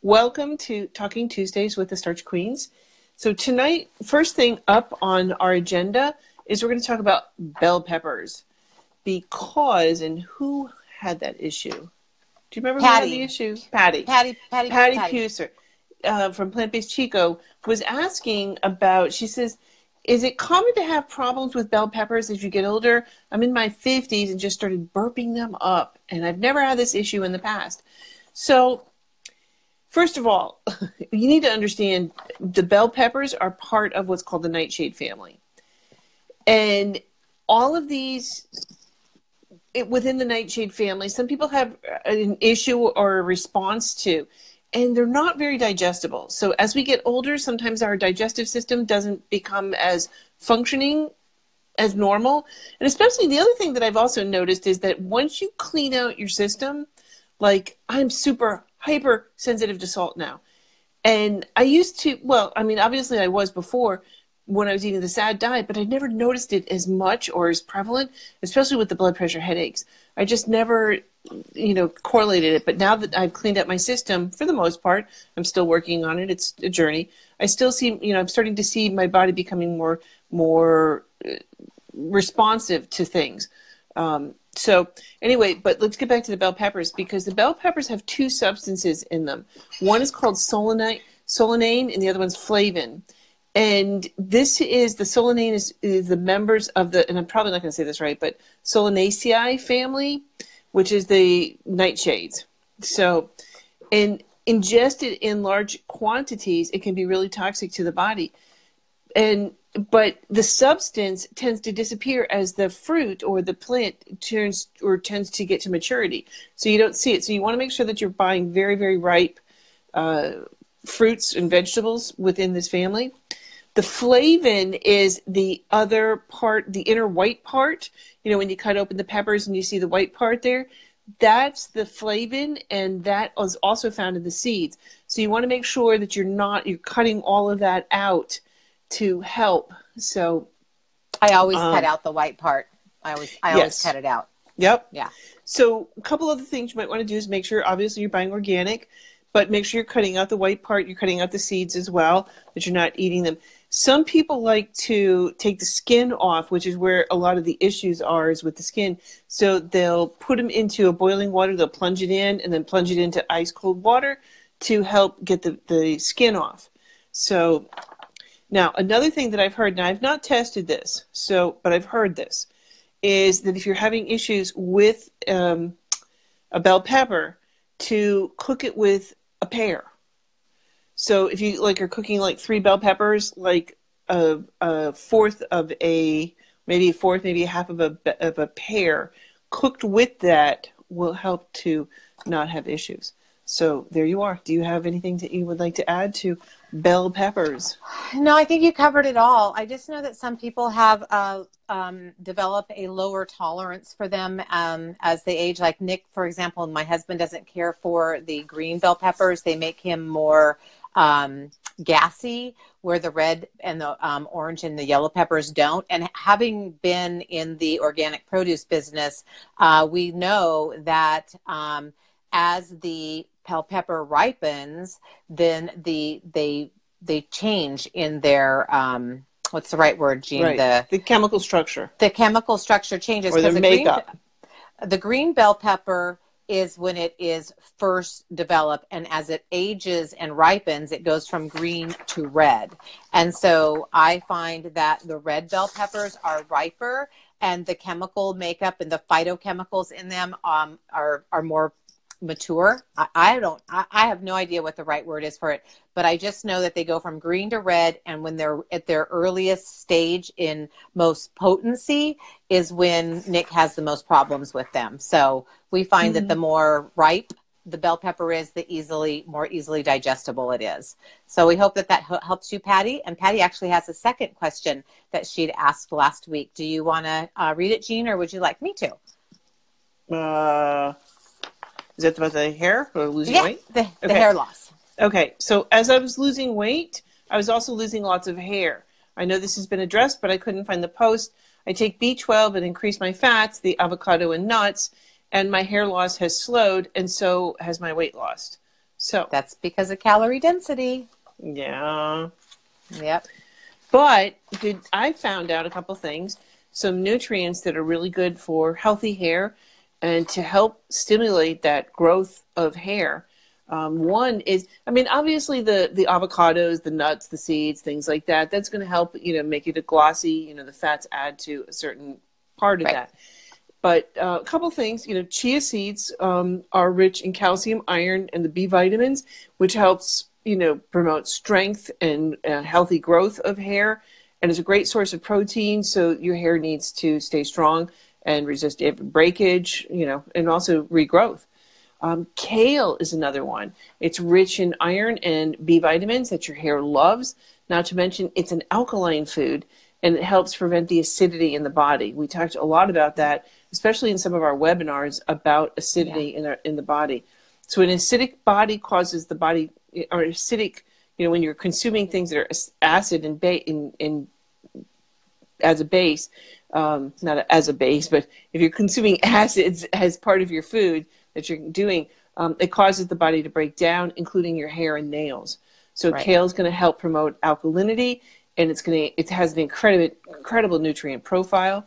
Welcome to Talking Tuesdays with the Starch Queens. So tonight, first thing up on our agenda is we're going to talk about bell peppers. Because, and who had that issue? Do you remember who had the issue? Patty Puser from Plant-Based Chico was asking about, she says, is it common to have problems with bell peppers as you get older? I'm in my 50s and just started burping them up, and I've never had this issue in the past. So, first of all, you need to understand the bell peppers are part of what's called the nightshade family. And all of these, within the nightshade family, some people have an issue or a response to, and they're not very digestible. So as we get older, sometimes our digestive system doesn't become as functioning as normal. And especially the other thing that I've also noticed is that once you clean out your system, like I'm super hyper sensitive to salt now. And I used to, well, I mean, obviously I was before when I was eating the SAD diet, but I never noticed it as much or as prevalent, especially with the blood pressure headaches. I just never, correlated it. But now that I've cleaned up my system, for the most part, I'm still working on it. It's a journey. I still see, I'm starting to see my body becoming more responsive to things. So anyway, but let's get back to the bell peppers, because the bell peppers have two substances in them. One is called solanine, and the other one's flavin. And this is, the solanine is the members of the, and I'm probably not going to say this right, but Solanaceae family, which is the nightshades. So, and ingested in large quantities, it can be really toxic to the body. But the substance tends to disappear as the fruit or the plant tends to get to maturity. So you don't see it. So you want to make sure that you're buying very, very ripe fruits and vegetables within this family. The flavin is the other part, the inner white part. When you cut open the peppers and you see the white part there, that's the flavin, and that is also found in the seeds. So you want to make sure that you're cutting all of that out to help. So I always cut out the white part. I always cut it out. Yep. Yeah. So a couple other things you might want to do is make sure, obviously, you're buying organic, but make sure you're cutting out the white part. You're cutting out the seeds as well, that you're not eating them. Some people like to take the skin off, which is where a lot of the issues are, is with the skin. So they'll put them into a boiling water, they'll plunge it in, and then plunge it into ice cold water to help get the skin off. So now, another thing that I've heard, and I've not tested this, but I've heard this, is that if you're having issues with a bell pepper, to cook it with a pear. So if you are cooking 3 bell peppers, maybe a fourth, maybe a half of a pear, cooked with that will help to not have issues. So there you are. Do you have anything that you would like to add to bell peppers? No, I think you covered it all. I just know that some people have developed a lower tolerance for them as they age. Like Nick, for example, my husband doesn't care for the green bell peppers. They make him more gassy, where the red and the orange and the yellow peppers don't. And having been in the organic produce business, we know that as the bell pepper ripens, then they change in their what's the right word, Jean? Right. The chemical structure. The chemical structure changes. Or the makeup. The green bell pepper is when it is first developed, and as it ages and ripens, it goes from green to red. And so I find that the red bell peppers are riper, and the chemical makeup and the phytochemicals in them are more mature. I have no idea what the right word is for it, but I just know that they go from green to red, and when they're at their earliest stage in most potency is when Nick has the most problems with them. So we find that the more ripe the bell pepper is, the more easily digestible it is. So we hope that helps you, Patty. And Patty actually has a second question that she'd asked last week. Do you want to read it, Jean, or would you like me to? Is that about the hair or losing weight? The hair loss. Okay, so as I was losing weight, I was also losing lots of hair. I know this has been addressed, but I couldn't find the post. I take B12 and increase my fats, the avocado and nuts, and my hair loss has slowed, and so has my weight loss. So That's because of calorie density. yeah. Yep. But I found out a couple things, some nutrients that are really good for healthy hair and to help stimulate that growth of hair. One is, I mean, obviously the avocados, the nuts, the seeds, things like that, that's going to help, make it a glossy, the fats add to a certain part of Right. that. But a couple things, chia seeds are rich in calcium, iron, and the B vitamins, which helps, promote strength and healthy growth of hair. And it's a great source of protein, so your hair needs to stay strong and resist breakage, and also regrowth. Kale is another one. It's rich in iron and B vitamins that your hair loves. Not to mention, it's an alkaline food, and it helps prevent the acidity in the body. We talked a lot about that, especially in some of our webinars about acidity in the body. So an acidic body causes the body, or acidic, when you're consuming things that are acid and as a base, not as a base, but if you're consuming acids as part of your food that you're doing, it causes the body to break down, including your hair and nails. So kale is going to help promote alkalinity, and it has an incredible nutrient profile.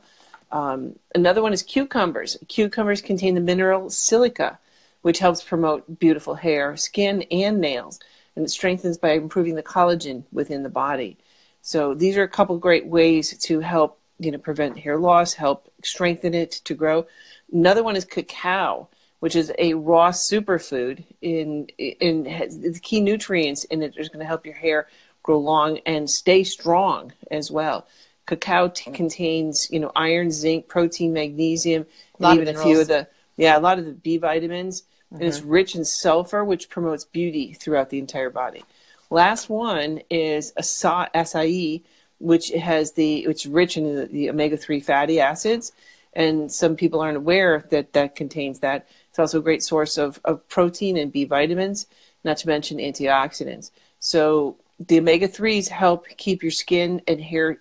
Another one is cucumbers. Cucumbers contain the mineral silica, which helps promote beautiful hair, skin, and nails, and it strengthens by improving the collagen within the body. So these are a couple great ways to help, prevent hair loss, help strengthen it to grow. Another one is cacao, which is a raw superfood in has the key nutrients in it. Is going to help your hair grow long and stay strong as well. Cacao contains, iron, zinc, protein, magnesium, and even a few of a lot of the B vitamins. And it's rich in sulfur, which promotes beauty throughout the entire body. Last one is acai, which it's rich in the omega-3 fatty acids. And some people aren't aware that contains that. It's also a great source of protein and B vitamins, not to mention antioxidants. So the omega-3s help keep your skin and hair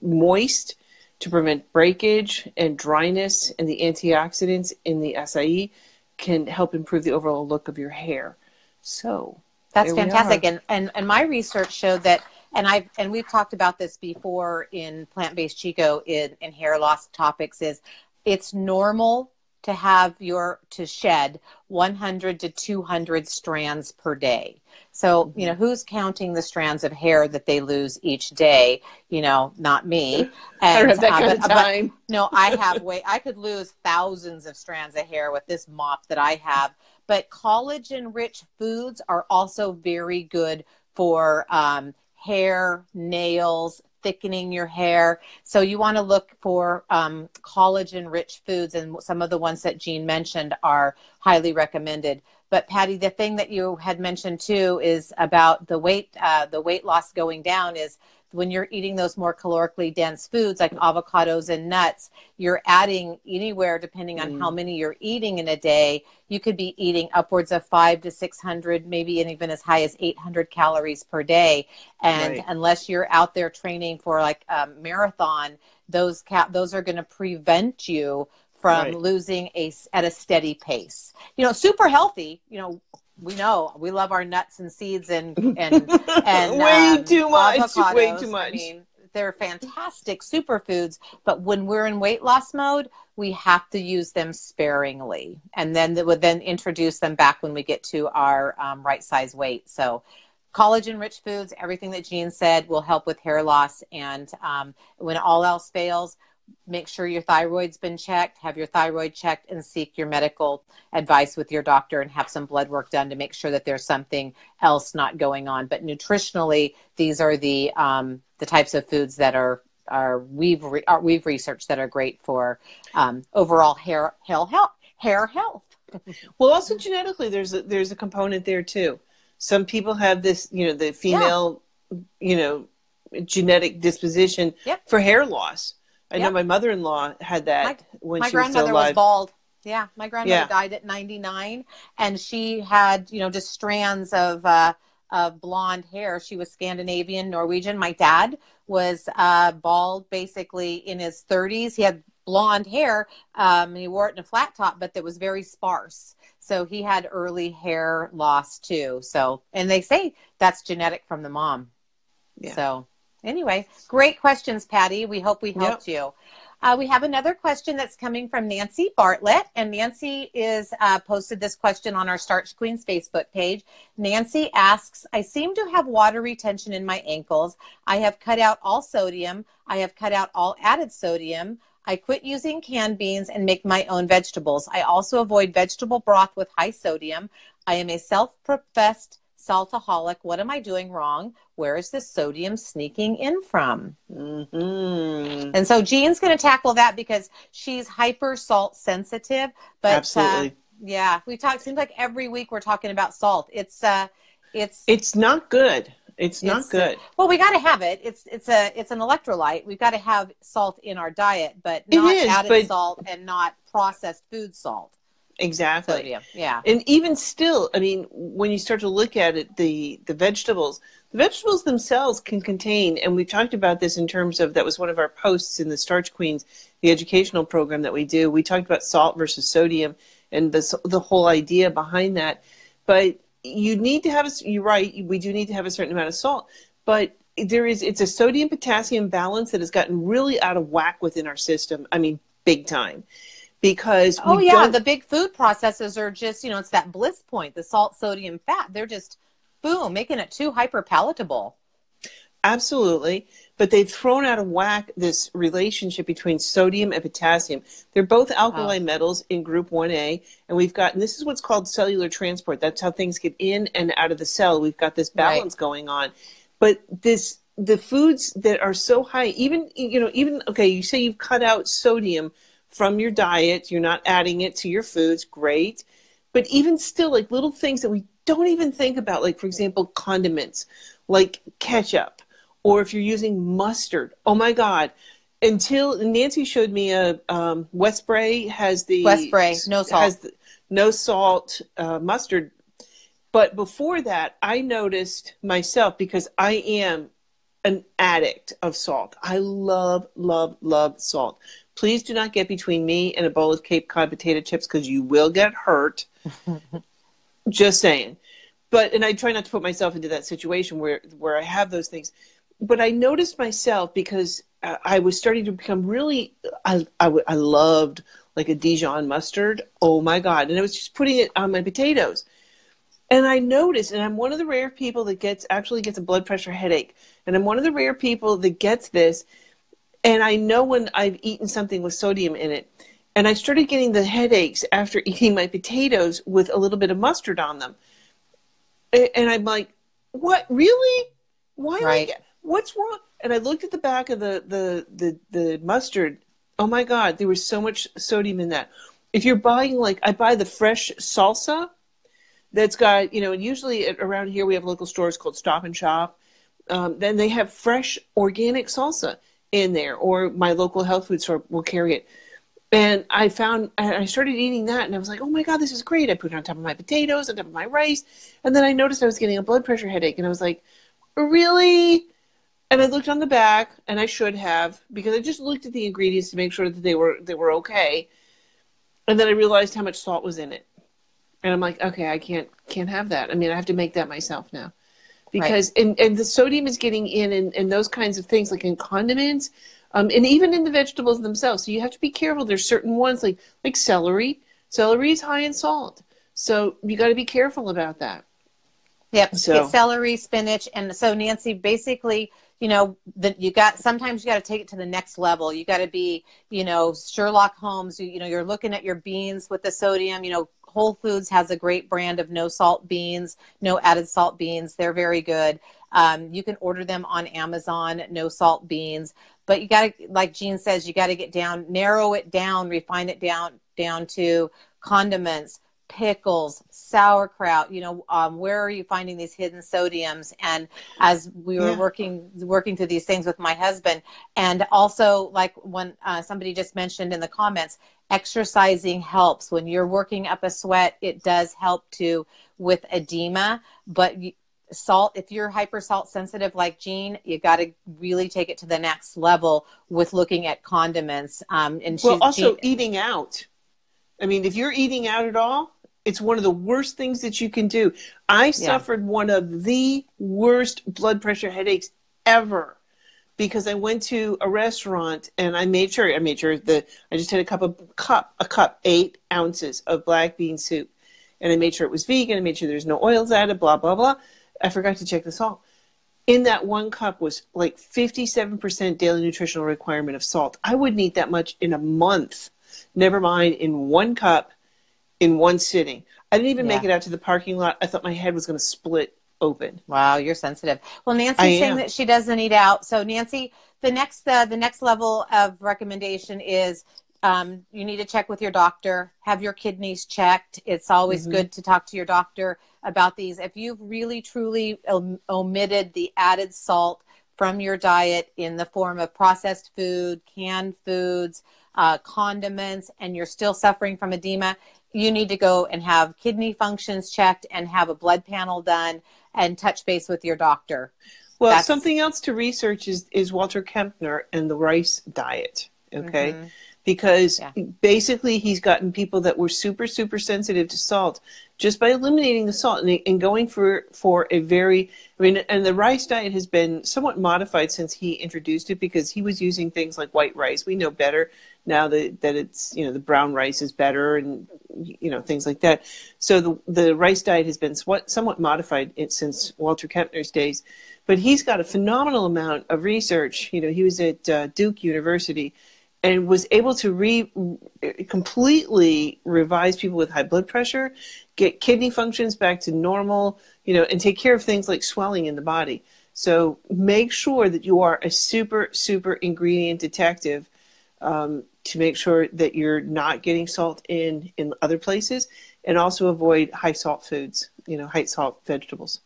moist to prevent breakage and dryness, and the antioxidants in the acai can help improve the overall look of your hair. So that's fantastic. And my research showed that, and we've talked about this before in Plant-Based Chico in hair loss topics, is it's normal to shed 100 to 200 strands per day. So, who's counting the strands of hair that they lose each day? Not me. And, I don't have that kind of time. But, no, I could lose thousands of strands of hair with this mop that I have. But collagen-rich foods are also very good for hair, nails, thickening your hair. So you want to look for collagen-rich foods, and some of the ones that Jean mentioned are highly recommended. But Patty, the thing that you had mentioned too is about the weight loss going down is when you're eating those more calorically dense foods like avocados and nuts, you're adding anywhere, depending on how many you're eating in a day, you could be eating upwards of 500 to 600, maybe even as high as 800 calories per day. And unless you're out there training for like a marathon, those are going to prevent you from losing at a steady pace. Super healthy, we love our nuts and seeds and way too much. Avocados. Way too much. I mean, they're fantastic superfoods, but when we're in weight loss mode, we have to use them sparingly, and then they would then introduce them back when we get to our right size weight. So collagen-rich foods, everything that Jean said, will help with hair loss. And when all else fails, make sure your thyroid's been checked, have your thyroid checked, and seek your medical advice with your doctor and have some blood work done to make sure that there's something else not going on. But nutritionally, these are the types of foods that we've researched that are great for overall hair health. Well, also genetically, there's a component there too. Some people have this, the female, genetic disposition for hair loss. I know my mother-in-law had that when she was still alive. My grandmother was bald. Yeah, my grandmother died at 99, and she had, just strands of blonde hair. She was Scandinavian, Norwegian. My dad was bald basically in his 30s. He had blonde hair. He wore it in a flat top, but that was very sparse. So he had early hair loss too. So, and they say that's genetic from the mom. Yeah. So anyway, great questions, Patty. We hope we helped you. We have another question that's coming from Nancy Bartlett, and Nancy is posted this question on our Starch Queens Facebook page. Nancy asks, I seem to have water retention in my ankles. I have cut out all sodium. I have cut out all added sodium. I quit using canned beans and make my own vegetables. I also avoid vegetable broth with high sodium. I am a self-professed saltaholic. What am I doing wrong? Where is this sodium sneaking in from? Mm-hmm. And so Jean's going to tackle that because she's hyper salt sensitive. But absolutely, yeah, we talk. Seems like every week we're talking about salt. It's not good. It's not good. Well, we got to have it. It's an electrolyte. We've got to have salt in our diet, but not added salt and not processed food salt. Exactly. Sodium. Yeah. And even still, I mean, when you start to look at it, the vegetables themselves can contain, and we talked about this in terms of, that was one of our posts in the Starch Queens, the educational program that we do. We talked about salt versus sodium and the whole idea behind that. But you need to have, you're right, we do need to have a certain amount of salt, but it's a sodium potassium balance that has gotten really out of whack within our system. I mean, big time. Because the big food processors are just, it's that bliss point, the salt, sodium, fat. They're just, boom, making it too hyper palatable. Absolutely. But they've thrown out of whack this relationship between sodium and potassium. They're both alkali metals in group 1A. And this is what's called cellular transport. That's how things get in and out of the cell. We've got this balance going on. But the foods that are so high, okay, you say you've cut out sodium from your diet, you're not adding it to your foods, great. But even still, like little things that we don't even think about, like, for example, condiments, like ketchup, or if you're using mustard. Oh my God. Until Nancy showed me Westbury has the no salt. Has the no salt mustard. But before that, I noticed myself, because I am an addict of salt. I love, love, love salt. Please do not get between me and a bowl of Cape Cod potato chips, because you will get hurt. Just saying. And I try not to put myself into that situation where I have those things. But I noticed myself, because I was starting to become really, I loved like a Dijon mustard. Oh my God. And I was just putting it on my potatoes. And I noticed, and I'm one of the rare people that actually gets a blood pressure headache. And I'm one of the rare people that gets this. And I know when I've eaten something with sodium in it. And I started getting the headaches after eating my potatoes with a little bit of mustard on them. And I'm like, what? Really? Why? What's wrong? And I looked at the back of the mustard. Oh my God, there was so much sodium in that. If you're buying, I buy the fresh salsa that's got, usually around here we have local stores called Stop and Shop. Then they have fresh organic salsa in there, or my local health food store will carry it. And I started eating that, and I was like, oh my God, this is great. I put it on top of my potatoes, on top of my rice. And then I noticed I was getting a blood pressure headache, and I was like, really? And I looked on the back, and I should have, because I just looked at the ingredients to make sure that they were okay. And then I realized how much salt was in it. And I'm like, okay, I can't have that. I mean, I have to make that myself now. Because and the sodium is getting in those kinds of things, like in condiments, and even in the vegetables themselves. So you have to be careful. There's certain ones like celery. Celery is high in salt, so you got to be careful about that. Yep. So celery, spinach, and so Nancy, basically, sometimes you got to take it to the next level. You got to be, Sherlock Holmes. You're looking at your beans with the sodium. Whole Foods has a great brand of no salt beans, no added salt beans. They're very good. You can order them on Amazon, no salt beans. But you got to, like Jean says, you got to narrow it down, refine it down to condiments, pickles, sauerkraut. Where are you finding these hidden sodiums? And as we were working through these things with my husband, and also like when somebody just mentioned in the comments, exercising helps. When you're working up a sweat, it does help with edema, but salt, if you're hyper salt sensitive like Jean, you got to really take it to the next level with looking at condiments. And Well, also eating out. I mean, if you're eating out at all, it's one of the worst things that you can do. I suffered one of the worst blood pressure headaches ever because I went to a restaurant and I made sure that I just had a cup, 8 ounces of black bean soup. And I made sure it was vegan. I made sure there's no oils added, blah, blah, blah. I forgot to check the salt. In that one cup was like 57% daily nutritional requirement of salt. I wouldn't eat that much in a month. Never mind in one cup in one sitting. I didn't even make it out to the parking lot. I thought my head was going to split open. Wow, you're sensitive. Well, Nancy's saying that she doesn't eat out. So Nancy, the next level of recommendation is you need to check with your doctor, have your kidneys checked. It's always good to talk to your doctor about these. If you've really, truly omitted the added salt from your diet in the form of processed food, canned foods, condiments, and you're still suffering from edema, you need to go and have kidney functions checked and have a blood panel done and touch base with your doctor. Well, something else to research is Walter Kempner and the rice diet, okay? Because basically he's gotten people that were super, super sensitive to salt just by eliminating the salt and going for a very, and the rice diet has been somewhat modified since he introduced it because he was using things like white rice. We know better now that it's, the brown rice is better and, things like that. So the rice diet has been somewhat modified since Walter Kempner's days. But he's got a phenomenal amount of research. He was at Duke University and was able to completely revise people with high blood pressure, get kidney functions back to normal, and take care of things like swelling in the body. So make sure that you are a super, super ingredient detective to make sure that you're not getting salt in other places, and also avoid high salt foods, high salt vegetables.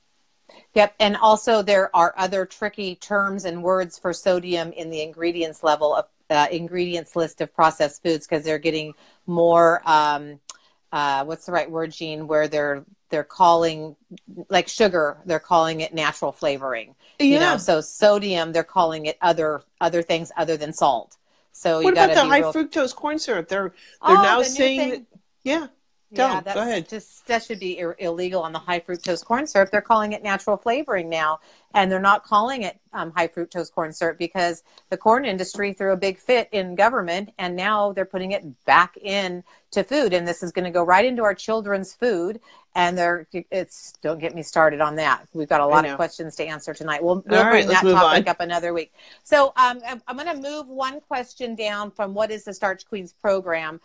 Yep. And also there are other tricky terms and words for sodium in the ingredients level of ingredients list of processed foods, because they're getting more, what's the right word, Jean, where they're calling, like sugar, they're calling it natural flavoring. So sodium, they're calling it other things other than salt. So what about the high fructose corn syrup? They're now saying that, go ahead. That should be illegal on the high fructose corn syrup. They're calling it natural flavoring now, and they're not calling it high fructose corn syrup because the corn industry threw a big fit in government, and now they're putting it back in to food, and this is going to go right into our children's food. And don't get me started on that. We've got a lot of questions to answer tonight. We'll bring that topic up another week. So I'm going to move one question down from what is the Starch Queens program.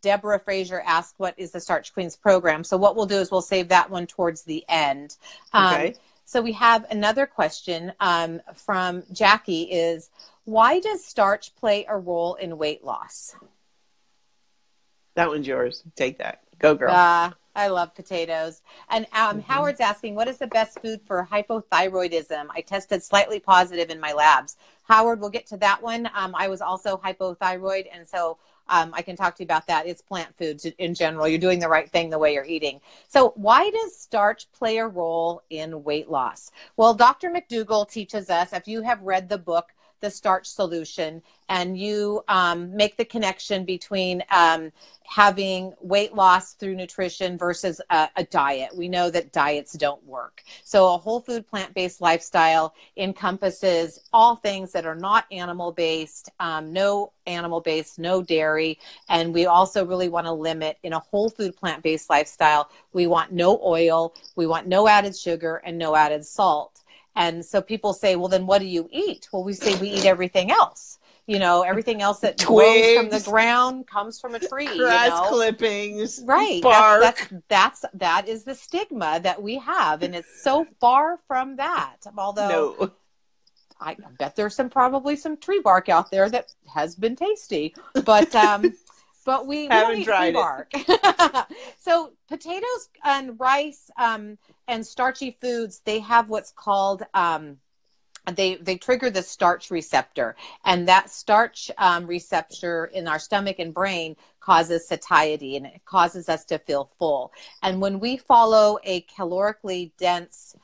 Deborah Fraser asked, what is the Starch Queens program? So what we'll do is we'll save that one towards the end. So we have another question from Jackie is, why does starch play a role in weight loss? That one's yours. Take that. Go, girl. I love potatoes. And Howard's asking, what is the best food for hypothyroidism? I tested slightly positive in my labs. Howard, we'll get to that one. I was also hypothyroid, and so I can talk to you about that. It's plant foods in general. You're doing the right thing the way you're eating. So why does starch play a role in weight loss? Well, Dr. McDougall teaches us, if you have read the book, The Starch Solution, and you make the connection between having weight loss through nutrition versus a diet. We know that diets don't work. So a whole food plant-based lifestyle encompasses all things that are not animal-based, no animal-based, no dairy. And we also really want to limit, in a whole food plant-based lifestyle, we want no oil, we want no added sugar, and no added salt. And so people say, well, then what do you eat? Well, we say we eat everything else. Everything else that grows from the ground comes from a tree. Grass clippings, right? Bark. That is the stigma that we have, and it's so far from that. Although I bet there's probably some tree bark out there that has been tasty, but we don't eat tree bark. So potatoes and rice and starchy foods, they have what's called they trigger the starch receptor, and that starch receptor in our stomach and brain causes satiety, and it causes us to feel full. And when we follow a calorically dense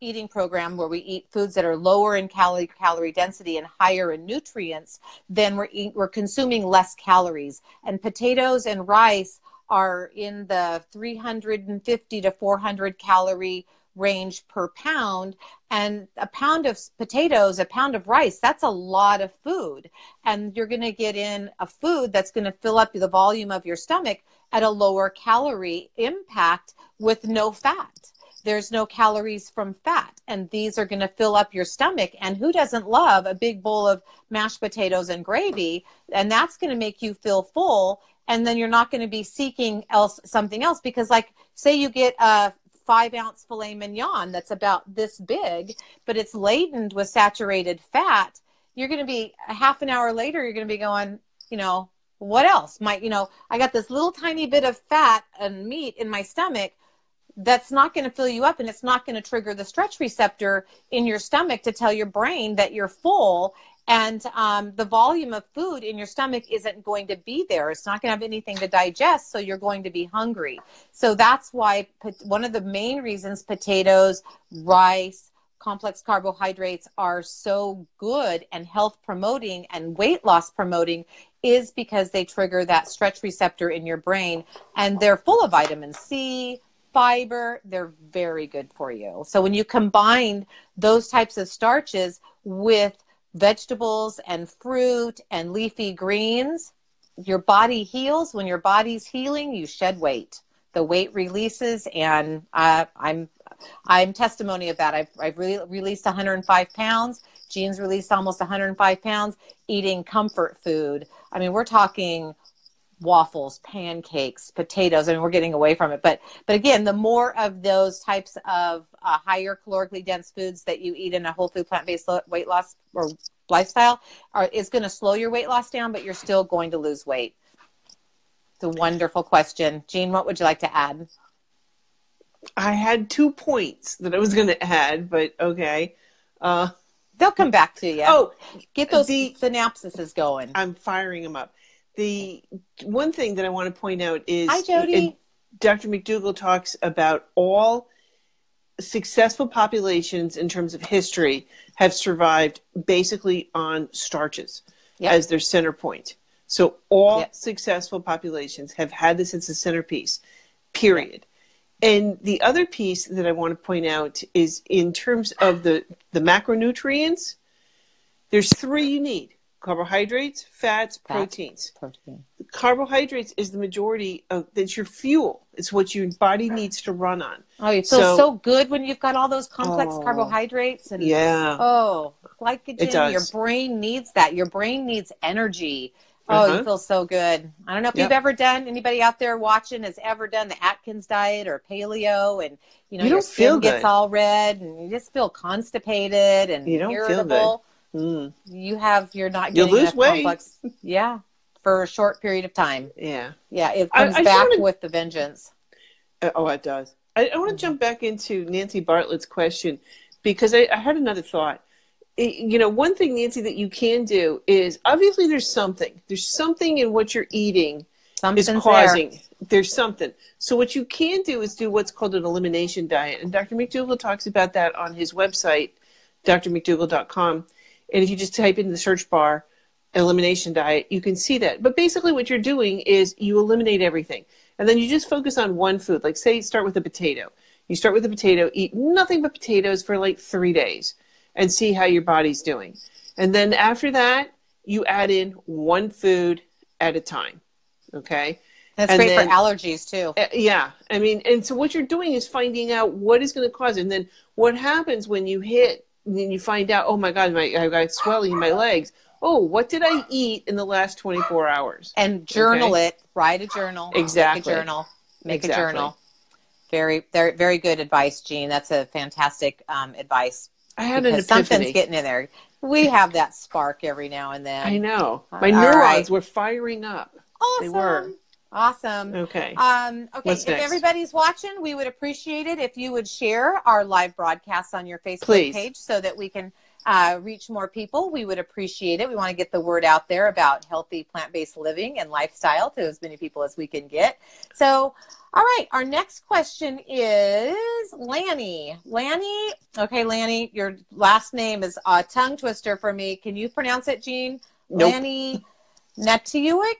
eating program where we eat foods that are lower in calorie density and higher in nutrients, then we're consuming less calories. And potatoes and rice are in the 350 to 400 calorie range per pound. And a pound of potatoes, a pound of rice, that's a lot of food. And you're going to get in a food that's going to fill up the volume of your stomach at a lower calorie impact with no fat. There's no calories from fat, and these are going to fill up your stomach. And who doesn't love a big bowl of mashed potatoes and gravy? And that's going to make you feel full. And then you're not going to be seeking something else, because, like, say you get a 5-ounce filet mignon that's about this big, but it's laden with saturated fat. You're going to be a half an hour later, you're going to be going, what else? I got this little tiny bit of fat and meat in my stomach. That's not going to fill you up, and it's not going to trigger the stretch receptor in your stomach to tell your brain that you're full. And the volume of food in your stomach isn't going to be there. It's not going to have anything to digest, so you're going to be hungry. So that's why one of the main reasons potatoes, rice, complex carbohydrates are so good and health promoting and weight loss promoting is because they trigger that stretch receptor in your brain, and they're full of vitamin C, fiber. They're very good for you. So when you combine those types of starches with vegetables and fruit and leafy greens, your body heals. When your body's healing, you shed weight. The weight releases, and I'm testimony of that. I've released 105 pounds. Jean's released almost 105 pounds eating comfort food. I mean, we're talking waffles, pancakes, potatoes. I mean, we're getting away from it. But again, the more of those types of higher calorically dense foods that you eat in a whole food plant-based weight loss or lifestyle is going to slow your weight loss down, but you're still going to lose weight. It's a wonderful question. Jean, what would you like to add? I had 2 points that I was going to add, but okay. They'll come back to you. Oh, get those synapses going. I'm firing them up. The one thing that I want to point out is, hi, Jody. Dr. McDougall talks about all successful populations in terms of history have survived basically on starches as their center point. So all successful populations have had this as a centerpiece, period. And the other piece that I want to point out is in terms of the macronutrients, there's 3 you need: carbohydrates, fats, proteins. Carbohydrates is the majority of, that's your fuel. It's what your body needs to run on. Oh, you feel so good when you've got all those complex carbohydrates. And glycogen, your brain needs that. Your brain needs energy. Oh, you feel so good. I don't know if you've ever done, anybody out there watching has ever done the Atkins diet or paleo, and your skin gets all red and you just feel constipated and irritable. Mm. You're not getting lose weight. Complex. For a short period of time. Yeah, it comes back with the vengeance. It does. I want to jump back into Nancy Bartlett's question, because I had another thought. One thing, Nancy, that you can do is, obviously there's something in what you're eating is causing. There's something. So what you can do is do what's called an elimination diet. And Dr. McDougall talks about that on his website, drmcdougall.com. And if you just type in the search bar, elimination diet, you can see that. But basically what you're doing is you eliminate everything. And then you just focus on one food. Like, say, start with a potato. You start with a potato, eat nothing but potatoes for like 3 days and see how your body's doing. And then after that, you add in one food at a time. Okay? That's great for allergies too. I mean, and so what you're doing is finding out what is going to cause it. And then what happens when you find out, oh my God, I've got swelling in my legs. Oh, what did I eat in the last 24 hours? And journal it. Write a journal. Exactly. Make a journal. Very, very, very good advice, Jean. That's a fantastic advice. I had an epiphany. Something's getting in there. We have that spark every now and then. I know. My neurons were firing up. Awesome. They were. Awesome. Okay. Okay. What's If next? everybody's watching, we would appreciate it if you would share our live broadcast on your Facebook Please. page so that we can reach more people. We would appreciate it. We want to get the word out there about healthy plant-based living and lifestyle to as many people as we can get. So, all right. Our next question is Lanny. Lanny. Okay, Lanny, your last name is a tongue twister for me. Can you pronounce it, Jean? Nope. Lanny Natuik?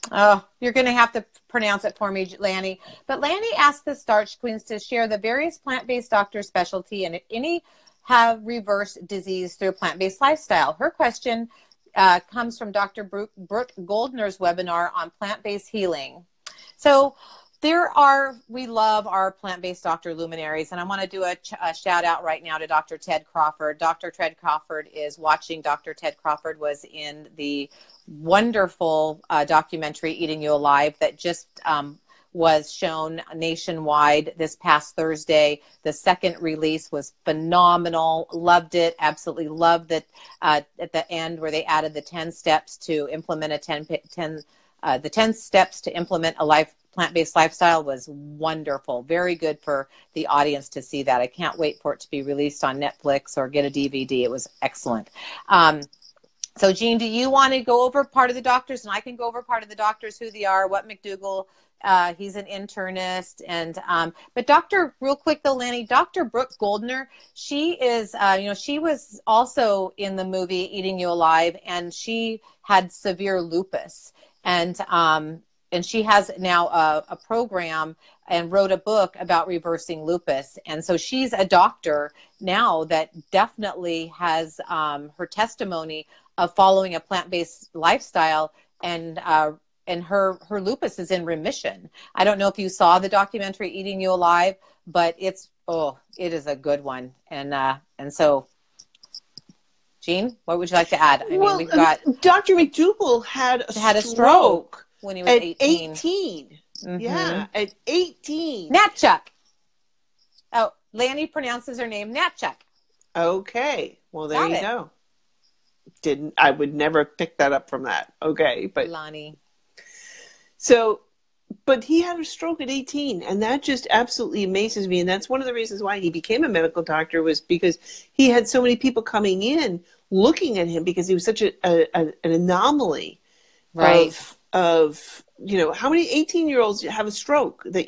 Oh, you're going to have to pronounce it for me, Lanny. But Lanny asked the Starch Queens to share the various plant-based doctor specialty and if any have reversed disease through a plant-based lifestyle. Her question comes from Dr. Brooke Goldner's webinar on plant-based healing. So we love our plant-based doctor luminaries, and I want to do a shout out right now to Dr. Ted Crawford. Dr. Ted Crawford is watching. Dr. Ted Crawford was in the wonderful documentary Eating You Alive that just was shown nationwide this past Thursday. The second release was phenomenal. Loved it. Absolutely loved it. At the end where they added the 10 steps to implement the 10 steps to implement a plant-based lifestyle was wonderful. Very good for the audience to see that. I can't wait for it to be released on Netflix or get a DVD. It was excellent. So, Jean, do you want to go over part of the doctors? And I can go over part of the doctors, who they are, what McDougall, he's an internist. And but real quick though, Lanny, Dr. Brooke Goldner, she is, she was also in the movie Eating You Alive, and she had severe lupus. And she has now a program and wrote a book about reversing lupus. And so she's a doctor now that definitely has her testimony of following a plant-based lifestyle, and her lupus is in remission. I don't know if you saw the documentary Eating You Alive, but it is a good one. And so, Jean, what would you like to add? I mean, we've got Dr. McDougall had a stroke when he was at 18. Mm-hmm. Yeah, at 18. Natchuk. Oh, Lanny pronounces her name Natchuk. Okay. Well, there you go. I would never pick that up from that. Okay, but Lonnie. So, but he had a stroke at 18, and that just absolutely amazes me. And that's one of the reasons why he became a medical doctor, was because he had so many people coming in looking at him because he was such an anomaly. Right. Of how many 18-year-olds have a stroke that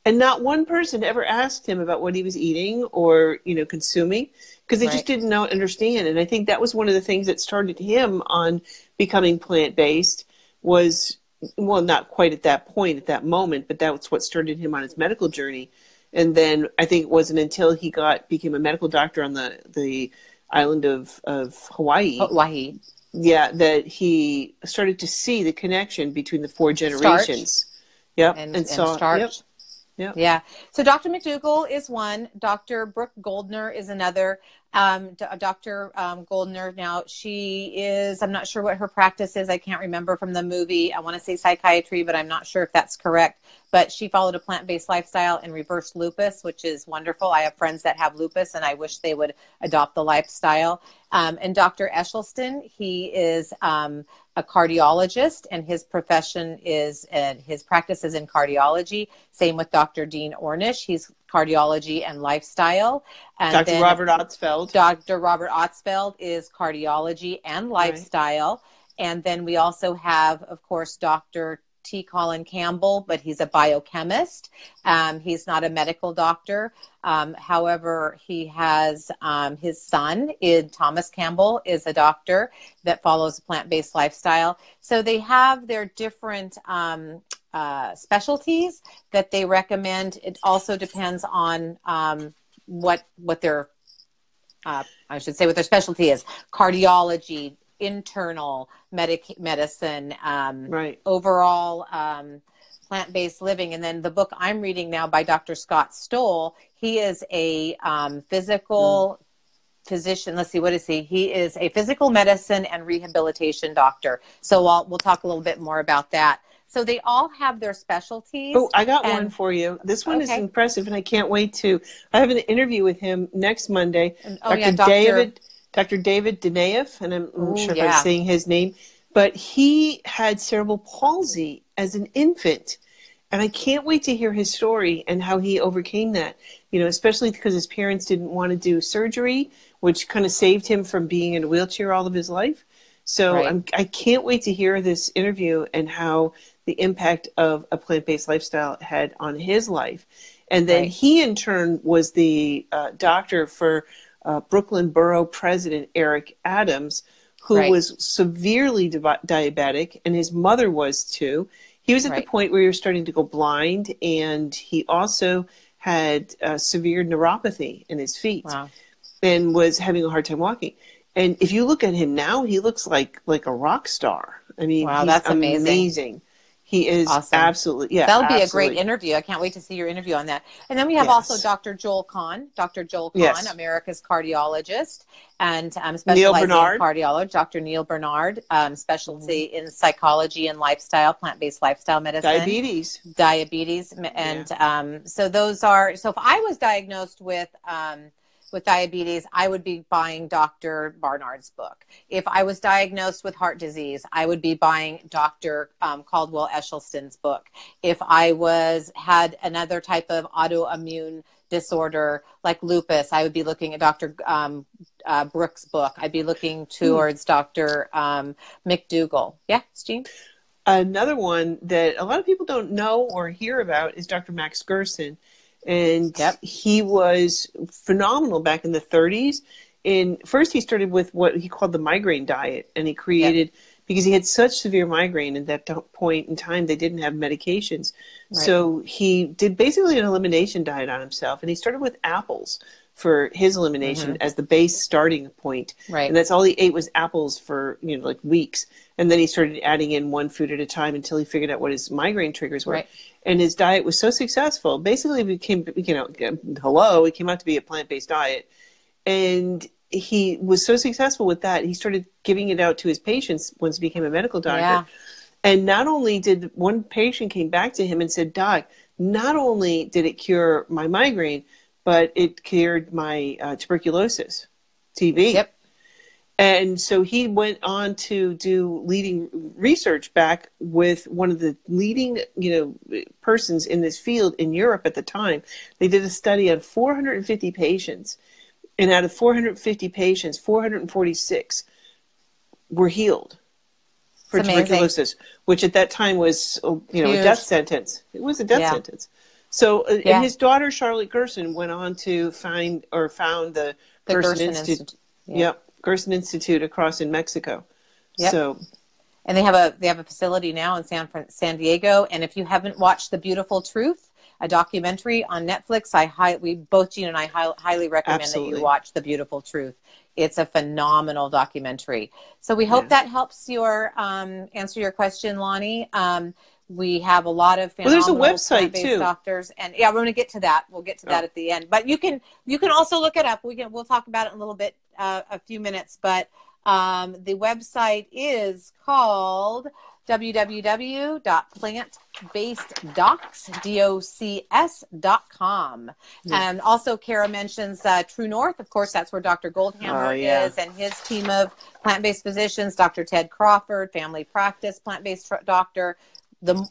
and not one person ever asked him about what he was eating or consuming, because they just didn't understand. And I think that was one of the things that started him on becoming plant-based. Was, well, not quite at that point, at that moment, but that's what started him on his medical journey. And then I think it wasn't until he became a medical doctor on the island of Hawaii. Yeah, that he started to see the connection between the 4 generations. Starch. Yep. And Starch. Yep. Yeah. So Dr. McDougall is one. Dr. Brooke Goldner is another. Dr. Goldner, now she is, I'm not sure what her practice is. I can't remember from the movie. I want to say psychiatry, but I'm not sure if that's correct. But she followed a plant-based lifestyle and reversed lupus, which is wonderful. I have friends that have lupus, and I wish they would adopt the lifestyle. And Dr. Esselstyn, he is a cardiologist, and his profession is, his practice is in cardiology. Same with Dr. Dean Ornish. He's cardiology and lifestyle. And Dr. Robert Otzfeld. Dr. Robert Otzfeld is cardiology and lifestyle. Right. And then we also have, of course, Dr. T. Colin Campbell, but he's a biochemist. He's not a medical doctor. However, he has his son, Thomas Campbell, is a doctor that follows a plant-based lifestyle. So they have their different specialties that they recommend. It also depends on what their, I should say, what their specialty is. Cardiology, internal medicine, overall plant-based living. And then the book I'm reading now by Dr. Scott Stoll, he is a physical physician. Let's see, what is he? He is a physical medicine and rehabilitation doctor. So we'll talk a little bit more about that. So they all have their specialties. Oh, I got one for you. This one is impressive, and I can't wait I have an interview with him next Monday. Dr. David Danaev, and I'm not sure if I'm saying his name, but he had cerebral palsy as an infant. And I can't wait to hear his story and how he overcame that, especially because his parents didn't want to do surgery, which kind of saved him from being in a wheelchair all of his life. So Right. I can't wait to hear this interview and how the impact of a plant-based lifestyle had on his life. And then Right. he, in turn, was the doctor for Brooklyn Borough President Eric Adams, who Right. was severely diabetic, and his mother was too. He was at the Right. point where he was starting to go blind, and he also had severe neuropathy in his feet. Wow. And was having a hard time walking. And if you look at him now, he looks like a rock star. I mean, Wow, he's that's amazing. He is Awesome. absolutely, yeah. That'll be absolutely. a great interview. I can't wait to see your interview on that. And then we have Yes. also Dr. Joel Kahn, Yes. America's cardiologist, and Neil specializing in Bernard. cardiology. Dr. Neil Bernard, specialty in psychology and lifestyle, plant-based lifestyle medicine. Diabetes. And so those are, so if I was diagnosed with diabetes, I would be buying Dr. Barnard's book. If I was diagnosed with heart disease, I would be buying Dr. Caldwell Esselstyn's book. If I had another type of autoimmune disorder like lupus, I would be looking at Dr. Brooks' book. I'd be looking towards Dr. McDougall. Yeah, Jean? Another one that a lot of people don't know or hear about is Dr. Max Gerson. And he was phenomenal back in the 30s. First, he started with what he called the Migraine Diet, and he created, because he had such severe migraine at that point in time, they didn't have medications. Right. So he did basically an elimination diet on himself, and he started with apples for his elimination as the base starting point. Right. And that's all he ate was apples for, like weeks. And then he started adding in one food at a time until he figured out what his migraine triggers were. Right. And his diet was so successful. Basically, it came out to be a plant-based diet. And he was so successful with that, he started giving it out to his patients once he became a medical doctor. Yeah. And not only did one patient came back to him and said, "Doc, not only did it cure my migraine, but it cured my tuberculosis, TB." Yep. And so he went on to do leading research back with one of the leading, persons in this field in Europe at the time. They did a study on 450 patients, and out of 450 patients, 446 were healed for tuberculosis, which at that time was, a death sentence. It was a death sentence. So, and his daughter Charlotte Gerson went on to found the Gerson Institute. Yep. Gerson Institute across in Mexico. Yep. So, and they have a facility now in San Diego. And if you haven't watched The Beautiful Truth, a documentary on Netflix, both Jean and I highly recommend that you watch The Beautiful Truth. It's a phenomenal documentary. So we hope that helps answer your question, Lonnie. We have a lot of phenomenal there's a website too. Doctors, and we're going to get to that. We'll get to that at the end. But you can also look it up. We'll talk about it in a little bit, a few minutes. But the website is called www.plantbaseddocs.com. And also Kara mentions True North. Of course, that's where Dr. Goldhammer is, and his team of plant-based physicians, Dr. Ted Crawford, family practice, plant-based doctor.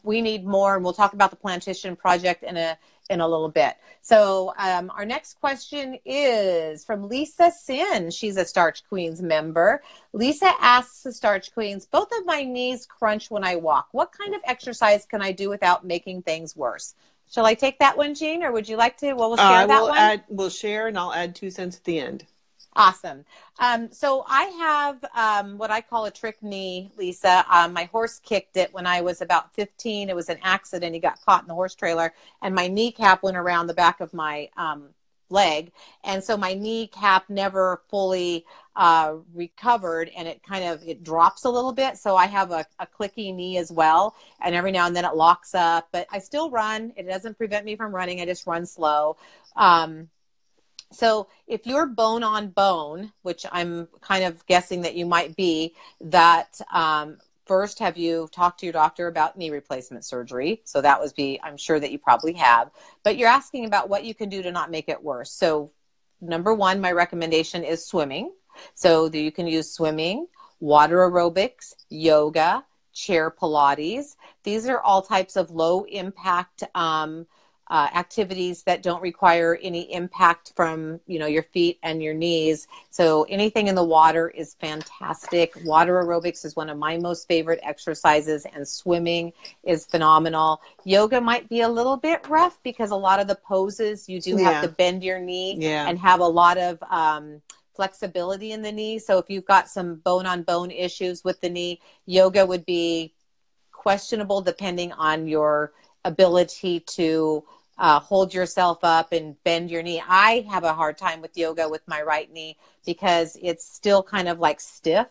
We need more, and we'll talk about the Plantrician Project in a little bit. So our next question is from Lisa Sin. She's a Starch Queens member. Lisa asks the Starch Queens, both of my knees crunch when I walk. What kind of exercise can I do without making things worse? Shall I take that one, Jean, or would you like to? Well, we'll share that one. We'll share, and I'll add 2 cents at the end. Awesome. So I have what I call a trick knee, Lisa. My horse kicked it when I was about 15. It was an accident. He got caught in the horse trailer, and my kneecap went around the back of my leg. And so my kneecap never fully recovered, and it drops a little bit. So I have a clicky knee as well. And every now and then it locks up, but I still run. It doesn't prevent me from running. I just run slow. So if you're bone on bone, which I'm kind of guessing that you might be, that first, have you talked to your doctor about knee replacement surgery? So that would be, I'm sure that you probably have. But you're asking about what you can do to not make it worse. So number one, my recommendation is swimming. So you can use swimming, water aerobics, yoga, chair Pilates. These are all types of low impact activities that don't require any impact from, your feet and your knees. So anything in the water is fantastic. Water aerobics is one of my most favorite exercises, and swimming is phenomenal. Yoga might be a little bit rough because a lot of the poses you do have to bend your knee and have a lot of flexibility in the knee. So if you've got some bone on bone issues with the knee, yoga would be questionable depending on your ability to hold yourself up and bend your knee. I have a hard time with yoga with my right knee because it's still kind of like stiff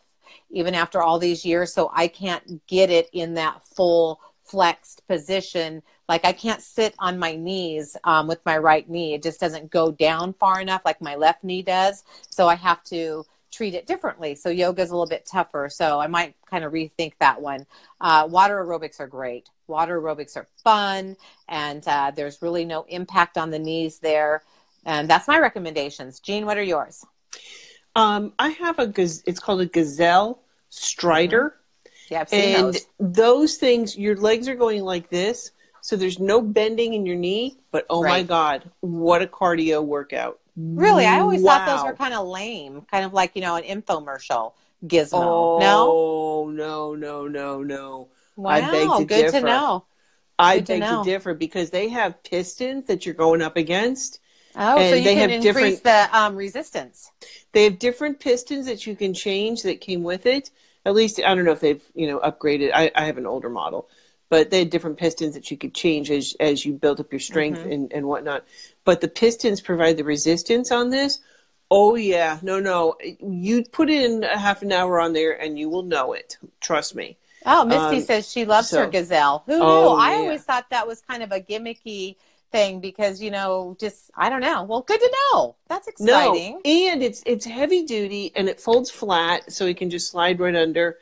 even after all these years. So I can't get it in that full flexed position. Like I can't sit on my knees with my right knee. It just doesn't go down far enough like my left knee does. So I have to treat it differently. So yoga is a little bit tougher. So I might kind of rethink that one. Water aerobics are great. Water aerobics are fun, and there's really no impact on the knees there. And that's my recommendations. Jean, what are yours? I have it's called a Gazelle Strider. Yeah, I've seen those things, your legs are going like this, so there's no bending in your knee, but my God, what a cardio workout. Really? I always thought those were kind of lame, kind of like, an infomercial gizmo. No. Wow, I beg to good differ. to know. I beg to differ because they have pistons that you're going up against. Oh, and so you can increase the resistance. They have different pistons that you can change that came with it. At least, I don't know if they've, upgraded. I have an older model. But they had different pistons that you could change as you build up your strength and whatnot. But the pistons provide the resistance on this. Oh, yeah. No. You put in a half an hour on there and you will know it. Trust me. Oh, Misty says she loves her Gazelle. Who knew? I always thought that was kind of a gimmicky thing because, I don't know. Well, good to know. That's exciting. No, and it's heavy duty and it folds flat so it can just slide right under.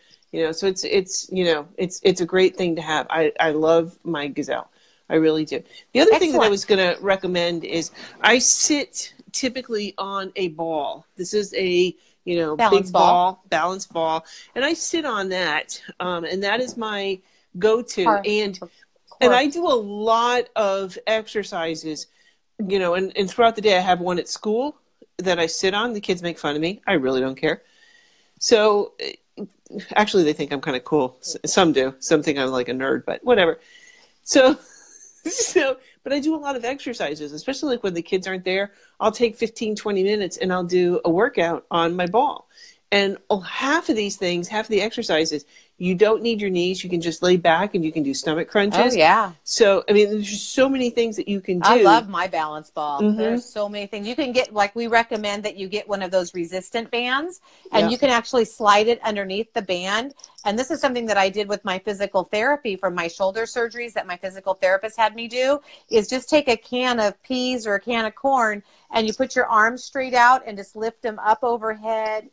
So it's a great thing to have. I love my Gazelle. I really do. The other thing that I was going to recommend is I sit typically on a ball. This is a balance ball, and I sit on that, and that is my go-to. And I do a lot of exercises, and throughout the day I have one at school that I sit on. The kids make fun of me. I really don't care. So actually, they think I'm kind of cool. Some do. Some think I'm like a nerd, but whatever. So, but I do a lot of exercises, especially like when the kids aren't there. I'll take 15, 20 minutes and I'll do a workout on my ball. And half of the exercises, you don't need your knees. You can just lay back and you can do stomach crunches. Oh, yeah. So, there's just so many things that you can do. I love my balance ball. There's so many things. You can get, we recommend that you get one of those resistant bands, and you can actually slide it underneath the band. And this is something that I did with my physical therapy from my shoulder surgeries that my physical therapist had me do, is just take a can of peas or a can of corn, and you put your arms straight out and just lift them up overhead.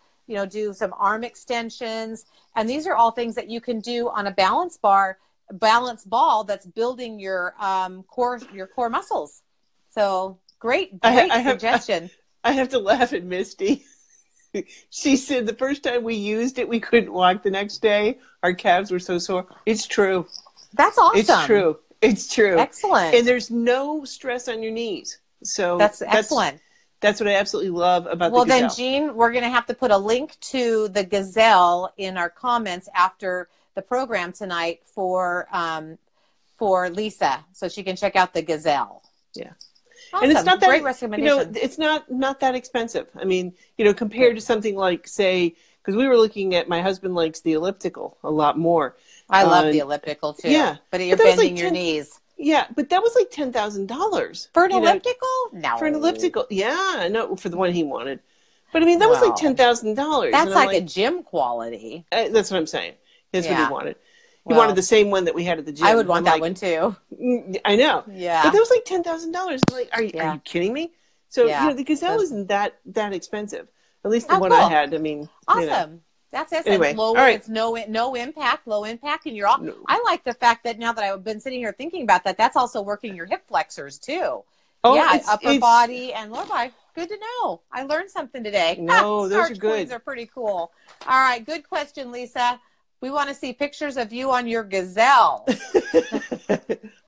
Do some arm extensions. And these are all things that you can do on a balance ball that's building your core muscles. So great suggestion. I have to laugh at Misty. She said the first time we used it, we couldn't walk the next day. Our calves were so sore. It's true. That's awesome. It's true. Excellent. And there's no stress on your knees. So that's excellent. That's what I absolutely love about the Gazelle. Well, then, Jean, we're going to have to put a link to the Gazelle in our comments after the program tonight for Lisa, so she can check out the Gazelle. Yeah. Awesome. And it's not that great recommendation. It's not that expensive. Compared to something like, say, because we were looking at, my husband likes the elliptical a lot more. I love the elliptical too. Yeah. But you're bending your knees. Yeah, but that was like $10,000 for an elliptical. No, for an elliptical. Yeah, no, for the one he wanted. But that was like $10,000. That's like a gym quality. That's what I'm saying. That's what he wanted. He wanted the same one that we had at the gym. I would want that one too. I know. Yeah, but that was like $10,000. Like, are you kidding me? So the Gazelle isn't that expensive. At least the one I had. Awesome. That's it. Anyway, it's low. Right. It's no impact, low impact, and you're all. No. I like the fact that now that I've been sitting here thinking about that, that's also working your hip flexors too. Oh, yeah, upper body and lower body. Good to know. I learned something today. No, those Starch are good. queens are pretty cool. All right. Good question, Lisa. We want to see pictures of you on your Gazelle.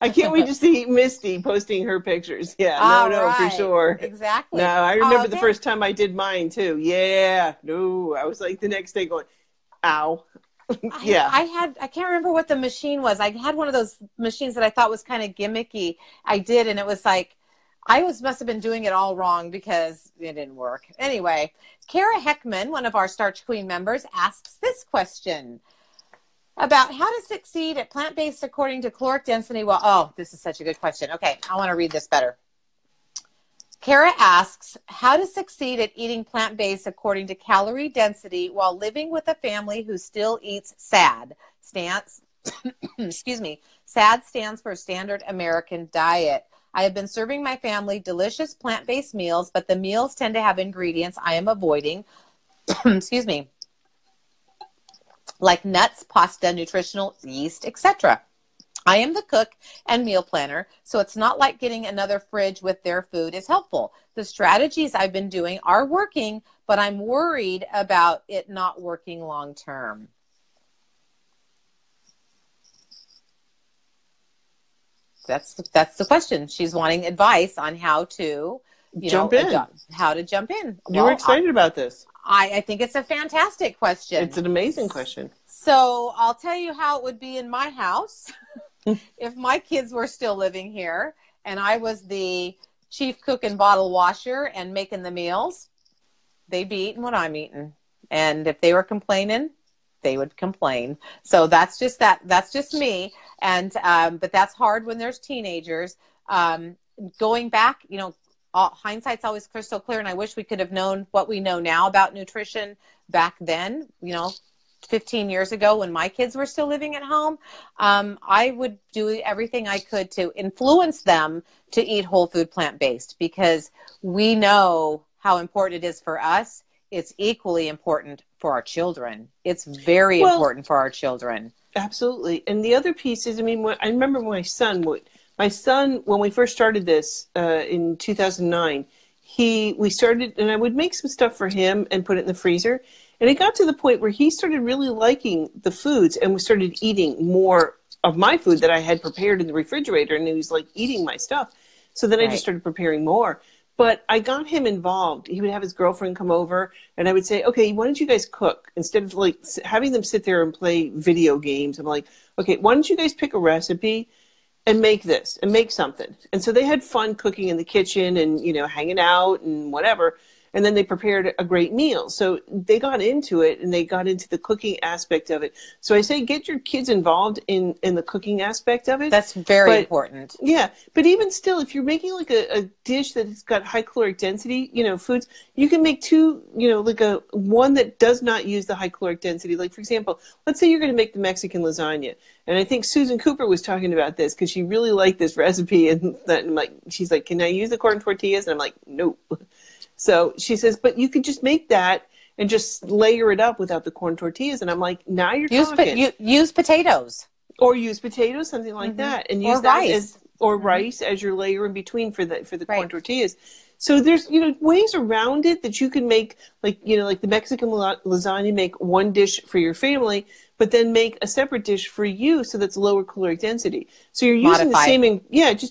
I can't wait to see Misty posting her pictures. Yeah, All no, for right. sure. Exactly. No, I remember the Okay. first time I did mine too. Yeah, no, I was like the next day going, ow. Yeah. I can't remember what the machine was. I had one of those machines that I thought was kind of gimmicky. I did, and it was like, must have been doing it all wrong because it didn't work. Anyway, Kara Heckman, one of our Starch Queen members, asks this question about how to succeed at plant-based according to caloric density. Well, oh, this is such a good question. Okay, I want to read this better. Kara asks how to succeed at eating plant-based according to calorie density while living with a family who still eats SAD. Excuse me. SAD stands for Standard American Diet. I have been serving my family delicious plant-based meals, but the meals tend to have ingredients I am avoiding. Excuse me. Like nuts, pasta, nutritional yeast, etc. I am the cook and meal planner, so it's not like getting another fridge with their food is helpful. The strategies I've been doing are working, but I'm worried about it not working long term. That's the question. She's wanting advice on how to, Jump in. How to jump in. You were excited about this. I think it's a fantastic question. It's an amazing question. So I'll tell you how it would be in my house if my kids were still living here and I was the chief cook and bottle washer and making the meals. They'd be eating what I'm eating. And if they were complaining, they would complain. So that's just me. And, but that's hard when there's teenagers. Going back, hindsight's always crystal clear. And I wish we could have known what we know now about nutrition back then, 15 years ago when my kids were still living at home. I would do everything I could to influence them to eat whole food plant-based because we know how important it is for us. It's equally important for our children. It's very important for our children. Absolutely. And the other piece is, I remember my son, when we first started this in 2009, we started, and I would make some stuff for him and put it in the freezer. And it got to the point where he started really liking the foods and we started eating more of my food that I had prepared in the refrigerator. And he was like eating my stuff. So then I just started preparing more. But I got him involved. He would have his girlfriend come over and I would say, okay, why don't you guys cook? Instead of like having them sit there and play video games, I'm like, okay, why don't you guys pick a recipe and make this and make something? And so they had fun cooking in the kitchen and, hanging out and whatever. And then they prepared a great meal. So they got into it and they got into the cooking aspect of it. So I say get your kids involved in the cooking aspect of it. That's very important. Yeah. But even still, if you're making like a dish that's got high caloric density, foods, you can make two, like one that does not use the high caloric density. Like, for example, let's say you're going to make the Mexican lasagna. And I think Susan Cooper was talking about this because she really liked this recipe. And she's like, can I use the corn tortillas? And I'm like, no. So she says, but you could just make that and just layer it up without the corn tortillas. And I'm like, now you're talking. Use potatoes. Or use potatoes, something like that. And use rice as your layer in between for the corn tortillas. So there's, ways around it that you can make, like the Mexican lasagna, make one dish for your family, but then make a separate dish for you so that's lower caloric density. So you're using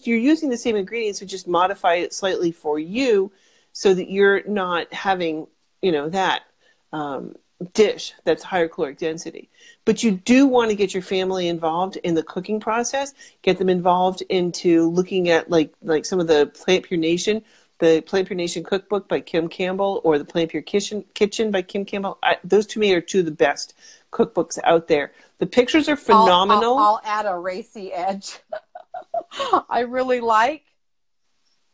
you're using the same ingredients, but just modify it slightly for you, so that you're not having, that dish that's higher caloric density. But you do want to get your family involved in the cooking process, get them involved into looking at like some of the Plant Pure Nation, the Plant Pure Nation cookbook by Kim Campbell or the Plant Pure Kitchen by Kim Campbell. Those to me are two of the best cookbooks out there. The pictures are phenomenal. I'll add a racy edge. I really like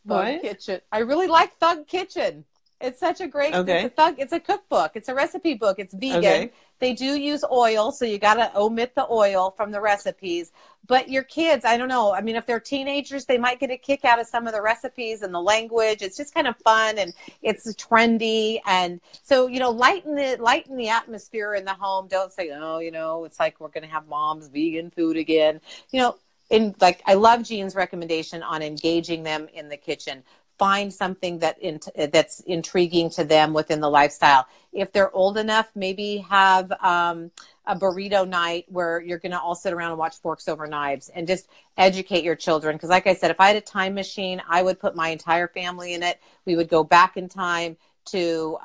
Thug Kitchen. I really like Thug Kitchen. It's such a great, it's a cookbook. It's a recipe book. It's vegan. Okay. They do use oil, so you got to omit the oil from the recipes. But your kids, I don't know. If they're teenagers, they might get a kick out of some of the recipes and the language. It's just kind of fun and it's trendy. And so, lighten the atmosphere in the home. Don't say, it's like we're going to have mom's vegan food again. I love Jean's recommendation on engaging them in the kitchen. find something that's intriguing to them within the lifestyle. If they're old enough, maybe have a burrito night where you're going to all sit around and watch Forks Over Knives, and just educate your children. Because like I said, if I had a time machine, I would put my entire family in it. We would go back in time to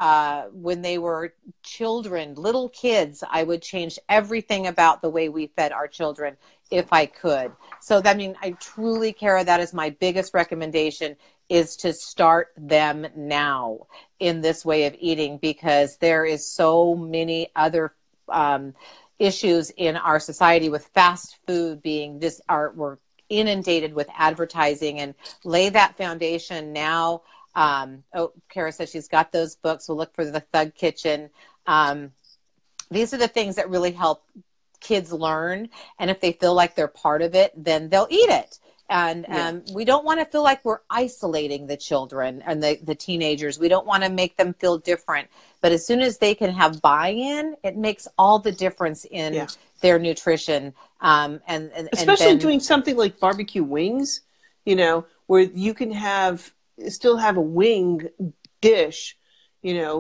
when they were children, little kids. I would change everything about the way we fed our children if I could. So I mean, I truly, Kara, that is my biggest recommendation, is to start them now in this way of eating, because there is so many other issues in our society with fast food being we're inundated with advertising, and lay that foundation now. Kara says she's got those books. We'll look for the Thug Kitchen. These are the things that really help kids learn. And if they feel like they're part of it, then they'll eat it. And we don't want to feel like we're isolating the children and the teenagers. We don't want to make them feel different. But as soon as they can have buy-in, it makes all the difference in their nutrition. And especially doing something like barbecue wings, where you can still have a wing dish,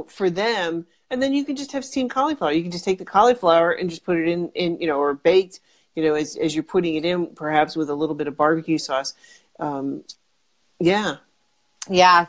for them. And then you can just have steamed cauliflower. You can just take the cauliflower and just put it in or baked, as you're putting it in, perhaps with a little bit of barbecue sauce. Yeah.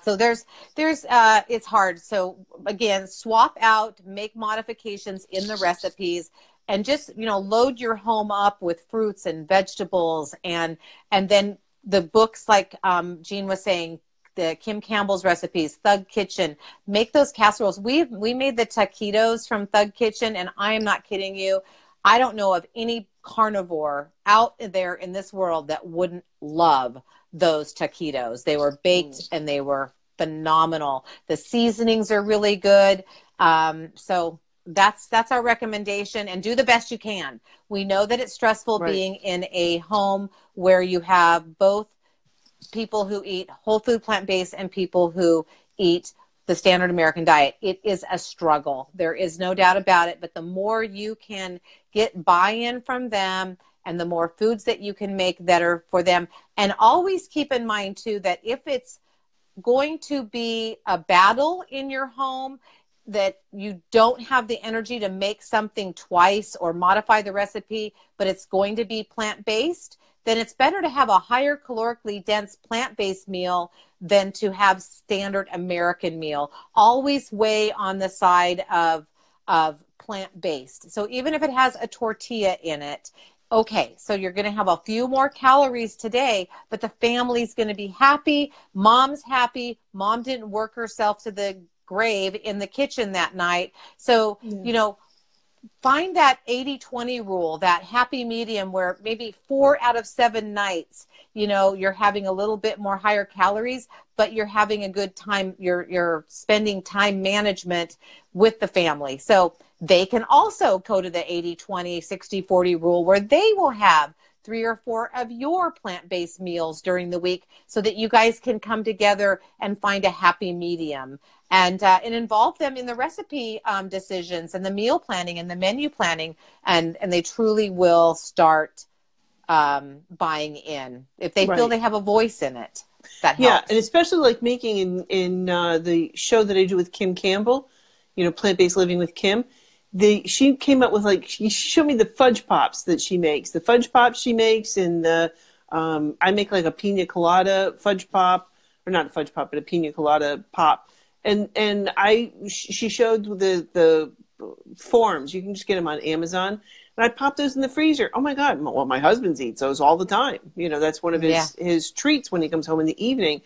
So there's it's hard. So again, swap out, make modifications in the recipes, and just, load your home up with fruits and vegetables. And then the books, like Jean was saying, the Kim Campbell's recipes, Thug Kitchen, make those casseroles. We made the taquitos from Thug Kitchen, and I am not kidding you. I don't know of any carnivore out there in this world that wouldn't love those taquitos. They were baked and they were phenomenal. The seasonings are really good. So that's our recommendation, and do the best you can. We know that it's stressful being in a home where you have both people who eat whole food plant-based and people who eat the standard American diet. It is a struggle. There is no doubt about it. But the more you can get buy-in from them, and the more foods that you can make that are for them. And always keep in mind too, that if it's going to be a battle in your home, that you don't have the energy to make something twice or modify the recipe, but it's going to be plant-based, then it's better to have a higher calorically dense plant-based meal than to have standard American meal. Always weigh on the side of plant-based. So even if it has a tortilla in it, okay, so you're going to have a few more calories today, but the family's going to be happy. Mom's happy. Mom didn't work herself to the grave in the kitchen that night. So, find that 80-20 rule, that happy medium where maybe 4 out of 7 nights, you're having a little bit more higher calories, but you're having a good time. You're spending time management with the family. So they can also go to the 80-20, 60-40 rule, where they will have 3 or 4 of your plant-based meals during the week, so that you guys can come together and find a happy medium. And involve them in the recipe decisions and the meal planning and the menu planning, and they truly will start buying in if they feel they have a voice in it. That helps. Yeah, and especially like making in the show that I do with Kim Campbell, Plant-Based Living with Kim. She came up with she showed me the fudge pops that she makes. The fudge pops she makes, and I make like a pina colada fudge pop, or not a fudge pop, but a pina colada pop. And she showed the forms. You can just get them on Amazon. And I pop those in the freezer. Oh my God! Well, my husband eats those all the time. That's one of his treats when he comes home in the evening.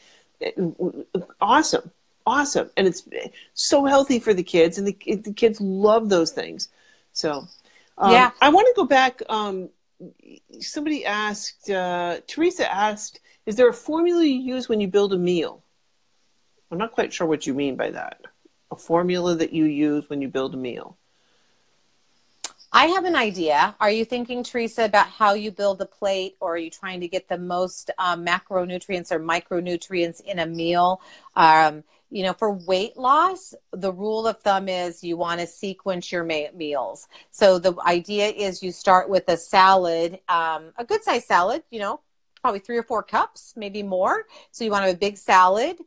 Awesome, and it's so healthy for the kids, and the kids love those things. So, I want to go back. Somebody asked, Teresa asked, is there a formula you use when you build a meal? I'm not quite sure what you mean by that. A formula that you use when you build a meal. I have an idea. Are you thinking, Teresa, about how you build a plate, or are you trying to get the most macronutrients or micronutrients in a meal? For weight loss, the rule of thumb is you want to sequence your meals. So the idea is you start with a salad, a good sized salad, probably 3 or 4 cups, maybe more. So you want to have a big salad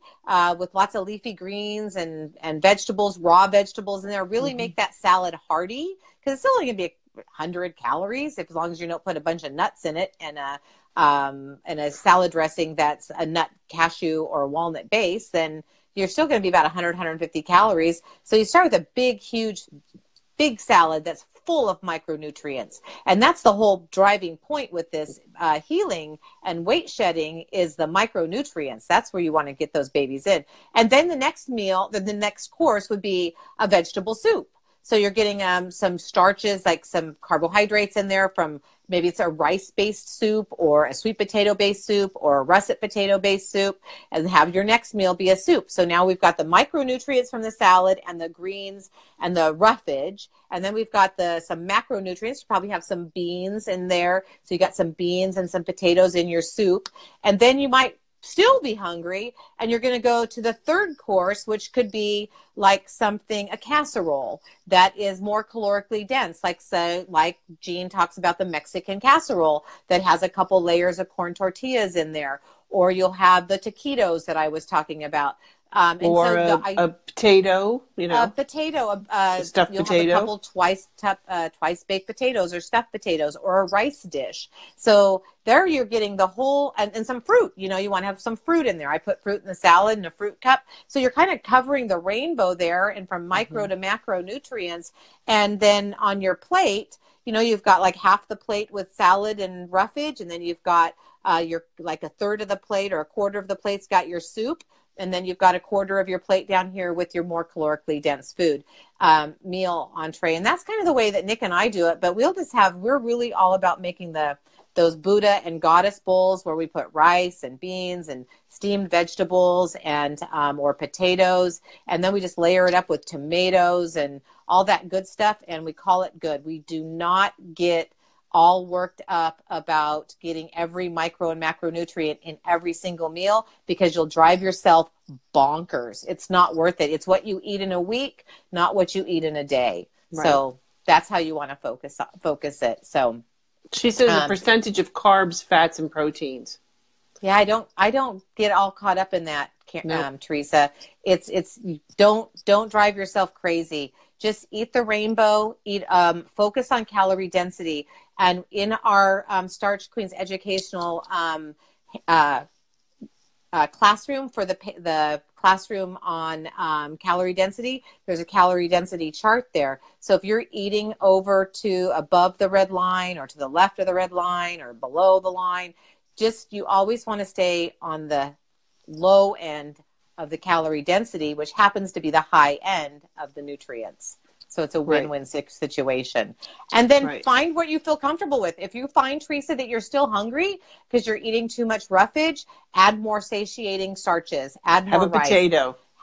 with lots of leafy greens and vegetables, raw vegetables in there. Really make that salad hearty, because it's still only going to be 100 calories as long as you don't put a bunch of nuts in it, and a salad dressing that's a nut, cashew, or walnut base, then you're still going to be about 100, 150 calories. So you start with a big salad that's full of micronutrients. And that's the whole driving point with this healing and weight shedding, is the micronutrients. That's where you want to get those babies in. And then the next meal, the next course would be a vegetable soup. So you're getting some starches, like some carbohydrates in there from, maybe it's a rice-based soup or a sweet potato-based soup or a russet potato-based soup, and have your next meal be a soup. So now we've got the micronutrients from the salad and the greens and the roughage, and then we've got some macronutrients. You probably have some beans in there. So you got some beans and some potatoes in your soup. And then you might still be hungry, and you're going to go to the third course, which could be like a casserole that is more calorically dense, like Jean talks about the Mexican casserole that has a couple layers of corn tortillas in there. Or you'll have the taquitos that I was talking about. Or a potato, a potato, stuffed you'll potato. have a couple twice baked potatoes or stuffed potatoes, or a rice dish. So there you're getting the whole, and some fruit. You want to have some fruit in there. I put fruit in the salad and a fruit cup. So you're kind of covering the rainbow there, and from micro to macronutrients. And then on your plate, you've got like half the plate with salad and roughage, and then you've got your like a third of the plate or a quarter of the plate's got your soup. And then you've got a quarter of your plate down here with your more calorically dense food, meal entree. And that's kind of the way that Nick and I do it. But we're really all about making those Buddha and Goddess bowls where we put rice and beans and steamed vegetables and or potatoes. And then we just layer it up with tomatoes and all that good stuff. And we call it good. We do not get all worked up about getting every micro and macronutrient in every single meal, because you'll drive yourself bonkers. It's not worth it. It's what you eat in a week, not what you eat in a day. Right. So that's how you want to focus it. So she says a percentage of carbs, fats, and proteins. Yeah, I don't get all caught up in that, Nope. Teresa. It's don't drive yourself crazy. Just eat the rainbow. Focus on calorie density. And in our Starch Queens educational classroom, for the classroom on calorie density, there's a calorie density chart there. So if you're eating over to above the red line or to the left of the red line or below the line, you always want to stay on the low end of the calorie density, which happens to be the high end of the nutrients. So it's a win-win situation. And then find what you feel comfortable with. If you find, Teresa, that you're still hungry because you're eating too much roughage, add more satiating starches. Add more rice.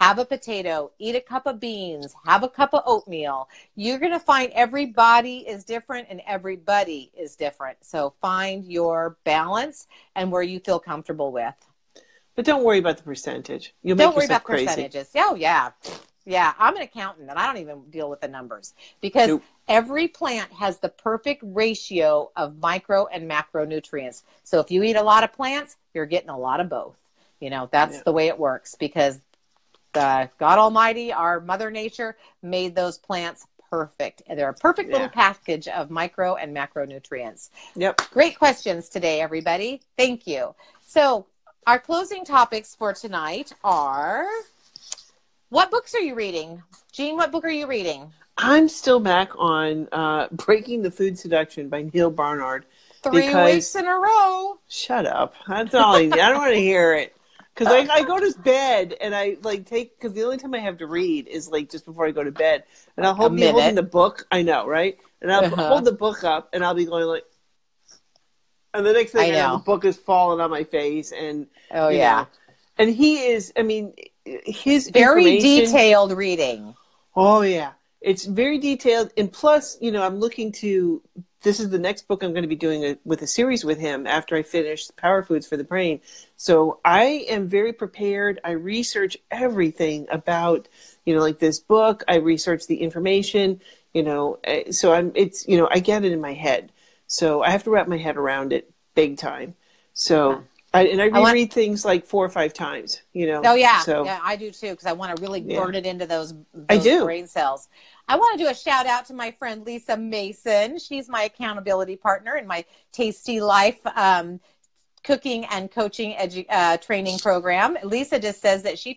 Have a potato. Eat a cup of beans. Have a cup of oatmeal. You're going to find every body is different and everybody is different. So find your balance and where you feel comfortable with. But don't worry about the percentage. Don't worry about percentages. Oh, yeah. Yeah, I'm an accountant, and I don't even deal with the numbers, because every plant has the perfect ratio of micro and macronutrients. So if you eat a lot of plants, you're getting a lot of both. That's the way it works, because God Almighty, our Mother Nature, made those plants perfect. They're a perfect little package of micro and macronutrients. Yep. Great questions today, everybody. Thank you. So our closing topics for tonight are... What books are you reading? Jean, what book are you reading? I'm still back on Breaking the Food Seduction by Neil Barnard. 3 weeks in a row. Shut up. That's all I need. I don't want to hear it. Because I go to bed and I because the only time I have to read is just before I go to bed. And I'll be holding the book. I know, right? And I'll hold the book up and I'll be going and the next thing I know, the book is falling on my face. And, you know. And he is, his very detailed reading. Oh yeah, it's very detailed, and plus, I'm looking to. This is the next book I'm going to be doing with a series with him after I finish Power Foods for the Brain. So I am very prepared. I research everything about this book. I research the information. So I get it in my head. So I have to wrap my head around it big time. So, I reread things like 4 or 5 times, you know. Oh yeah, so, yeah, I do too, because I want to really burn it into those I do. brain cells. I want to do a shout out to my friend Lisa Mason. She's my accountability partner in my Tasty Life cooking and coaching training program. Lisa just says that she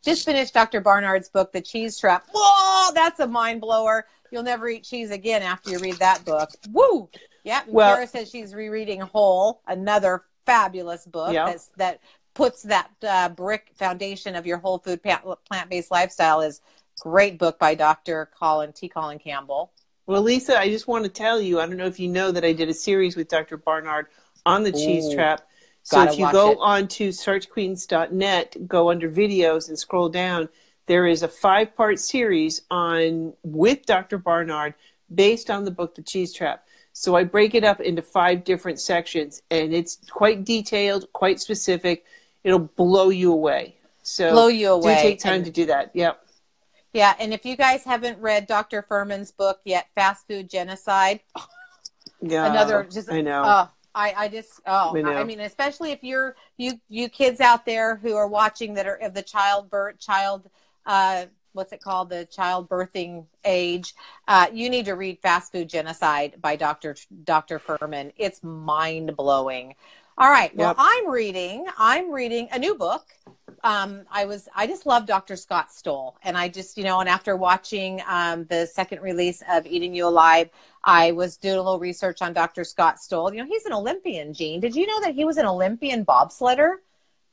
just finished Dr. Barnard's book, The Cheese Trap. Whoa, that's a mind blower. You'll never eat cheese again after you read that book. Woo! Yeah, well, Kara says she's rereading Whole, another fabulous book that puts that brick foundation of your whole food plant-based lifestyle. Is great book by Dr. Colin Campbell. Well, Lisa, I just want to tell you, I don't know if you know that I did a series with Dr. Barnard on the cheese trap. So if you go on to starchqueens.net, go under videos and scroll down, there is a 5-part series with Dr. Barnard based on the book, The Cheese Trap. So I break it up into 5 different sections, and it's quite detailed, quite specific. It'll blow you away. So do take time to do that. Yep. Yeah, and if you guys haven't read Dr. Furman's book yet, Fast Food Genocide, another just I know. I mean, especially if you kids out there who are watching that are of the what's it called, the childbirthing age, you need to read Fast Food Genocide by Dr. Furman. It's mind blowing. All right, well, I'm reading a new book. I just love Dr. Scott Stoll, and I just, and after watching the second release of Eating You Alive, I was doing a little research on Dr. Scott Stoll. He's an Olympian, Jean. Did you know that he was an Olympian bobsledder?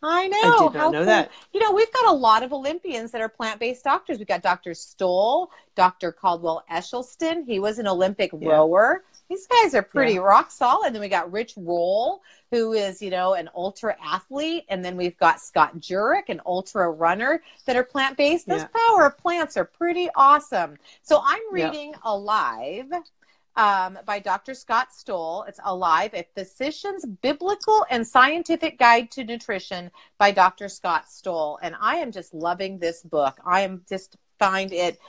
I know. I did not know that. We've got a lot of Olympians that are plant-based doctors. We've got Dr. Stoll, Dr. Caldwell Esselstyn. He was an Olympic rower. These guys are pretty rock solid. And then we got Rich Roll, who is, an ultra athlete. And then we've got Scott Jurek, an ultra runner that are plant-based. Those power of plants are pretty awesome. So I'm reading Alive by Dr. Scott Stoll. It's Alive, A Physician's Biblical and Scientific Guide to Nutrition by Dr. Scott Stoll. And I am just loving this book. Find it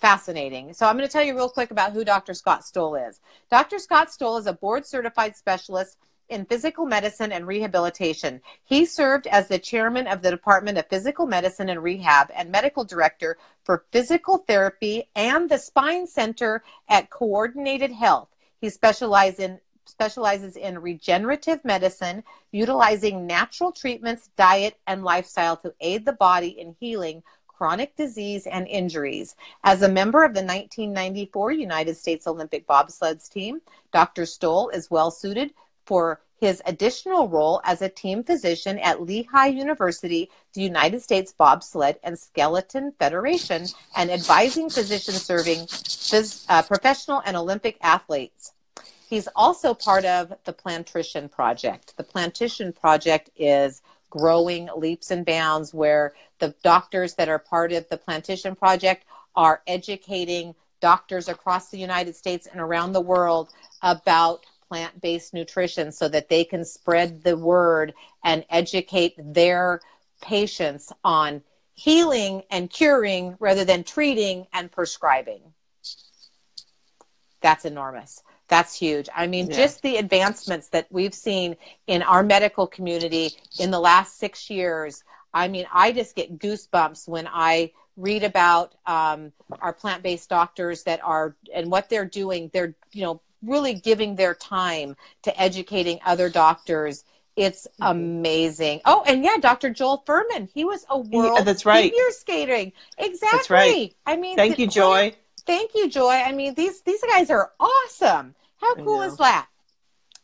fascinating. So I'm going to tell you real quick about who Dr. Scott Stoll is. Dr. Scott Stoll is a board-certified specialist in physical medicine and rehabilitation. He served as the chairman of the Department of Physical Medicine and Rehab and medical director for physical therapy and the Spine Center at Coordinated Health. He specializes in regenerative medicine, utilizing natural treatments, diet, and lifestyle to aid the body in healing chronic disease and injuries. As a member of the 1994 United States Olympic bobsleds team, Dr. Stoll is well suited for his additional role as a team physician at Lehigh University, the United States Bobsled and Skeleton Federation, and advising physicians serving professional and Olympic athletes. He's also part of the Plantrician Project. The Plantrician Project is growing leaps and bounds, where the doctors that are part of the Plantrician Project are educating doctors across the United States and around the world about plant-based nutrition so that they can spread the word and educate their patients on healing and curing rather than treating and prescribing. That's enormous. That's huge. I mean, just the advancements that we've seen in our medical community in the last 6 years. I mean, I just get goosebumps when I read about our plant-based doctors that are, and what they're doing. They're, really giving their time to educating other doctors. It's amazing. Oh, and Dr. Joel Furman. He was a world figure skating. Exactly. That's right. I mean, thank you, Joy. Thank you, Joy. I mean, these guys are awesome. How cool is that?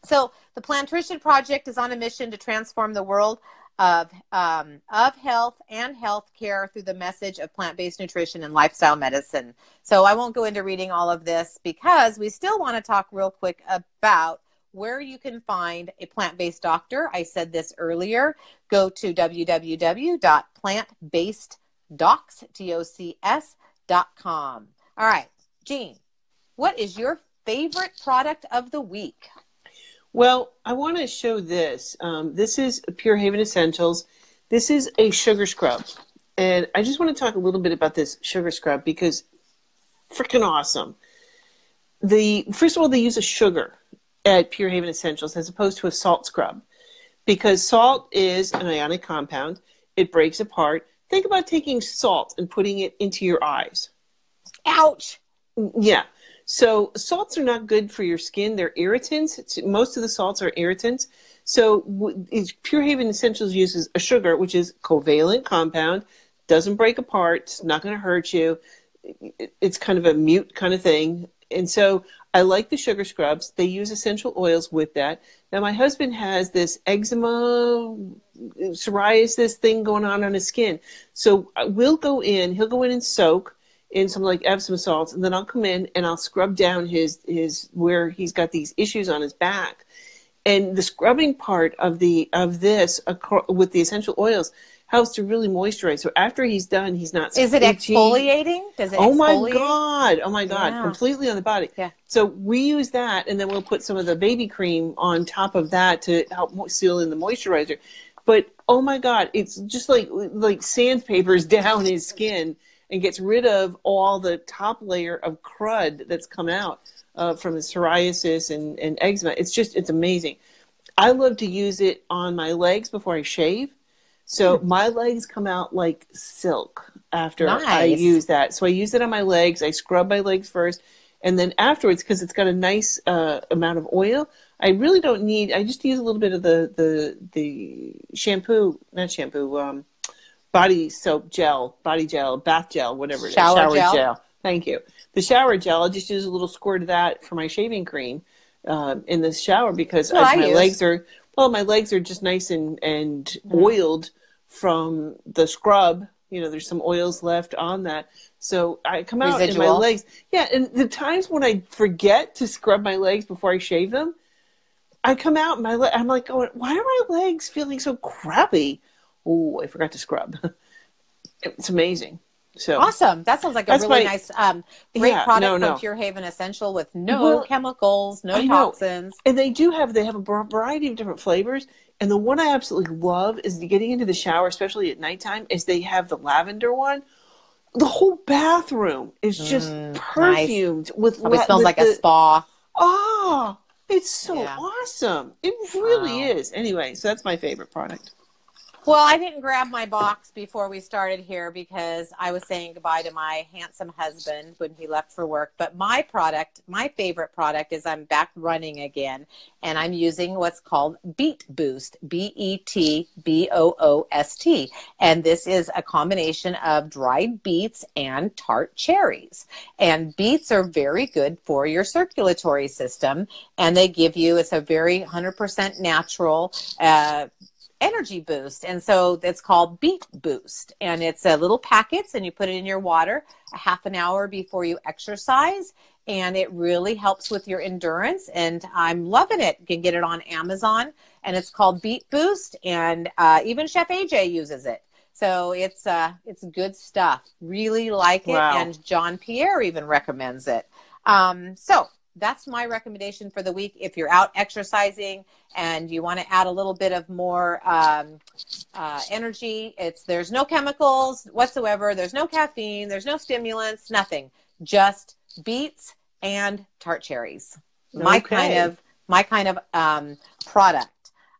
So the Plantrician Project is on a mission to transform the world of health and healthcare through the message of plant-based nutrition and lifestyle medicine. So I won't go into reading all of this because we still want to talk real quick about where you can find a plant-based doctor. I said this earlier. Go to www.plantbaseddocs.com. All right, Jean, what is your favorite product of the week? Well, I want to show this. This is Pure Haven Essentials. This is a sugar scrub. And I just want to talk a little bit about this sugar scrub because freaking awesome. First of all, they use a sugar. at Pure Haven Essentials as opposed to a salt scrub, because salt is an ionic compound. It breaks apart. Think about taking salt and putting it into your eyes. Ouch. Yeah. So salts are not good for your skin. They're irritants. Most of the salts are irritants. So Pure Haven Essentials uses a sugar, which is covalent compound, doesn't break apart, it's not going to hurt you. It's kind of a mute kind of thing. And so I like the sugar scrubs. They use essential oils with that. Now, my husband has this eczema, psoriasis thing going on his skin. So he'll go in and soak in some like Epsom salts, and then I'll come in and I'll scrub down his where he's got these issues on his back. And the scrubbing part of this with the essential oils helps to really moisturize. So after he's done, he's not. Is it exfoliating? Does it? Oh exfoliate? my God! Yeah. Completely on the body. Yeah. So we use that, and then we'll put some of the baby cream on top of that to help seal in the moisturizer. But oh my God, it's just like sandpapers down his skin and gets rid of all the top layer of crud that's come out from the psoriasis and eczema. It's amazing. I love to use it on my legs before I shave. So my legs come out like silk after I use that. So I use it on my legs. I scrub my legs first. And then afterwards, because it's got a nice amount of oil, I really don't need, I just use a little bit of the shampoo, not shampoo, body soap gel, body gel, bath gel, whatever it is. Shower gel. Thank you. The shower gel, I'll just use a little squirt of that for my shaving cream in the shower, because my legs are just nice and oiled from the scrub. You know, there's some oils left on that. So I come out in my legs. Yeah, and the times when I forget to scrub my legs before I shave them, I come out and I'm like, going, why are my legs feeling so crappy? Oh, I forgot to scrub. It's amazing. So awesome. That sounds like a really nice, great product from Pure Haven Essential with no chemicals, no toxins. And they have a variety of different flavors. And the one I absolutely love is getting into the shower, especially at nighttime, is they have the lavender one. The whole bathroom is just perfumed with lavender. It smells like a spa. Oh, it's so awesome. It really is. Anyway, so that's my favorite product. Well, I didn't grab my box before we started here because I was saying goodbye to my handsome husband when he left for work. But my favorite product is I'm back running again, and I'm using what's called Beet Boost, BETBOOST. And this is a combination of dried beets and tart cherries. And beets are very good for your circulatory system, and they give you, it's a very 100% natural energy boost. And so it's called Beet Boost, and it's a little packets, and you put it in your water a half an hour before you exercise, and it really helps with your endurance, and I'm loving it. You can get it on Amazon, and it's called Beet Boost, and even Chef AJ uses it. So it's good stuff. Really like it. And John Pierre even recommends it. So that's my recommendation for the week. If you're out exercising and you want to add a little bit of more energy, there's no chemicals whatsoever. There's no caffeine. There's no stimulants. Nothing. Just beets and tart cherries. My kind of product.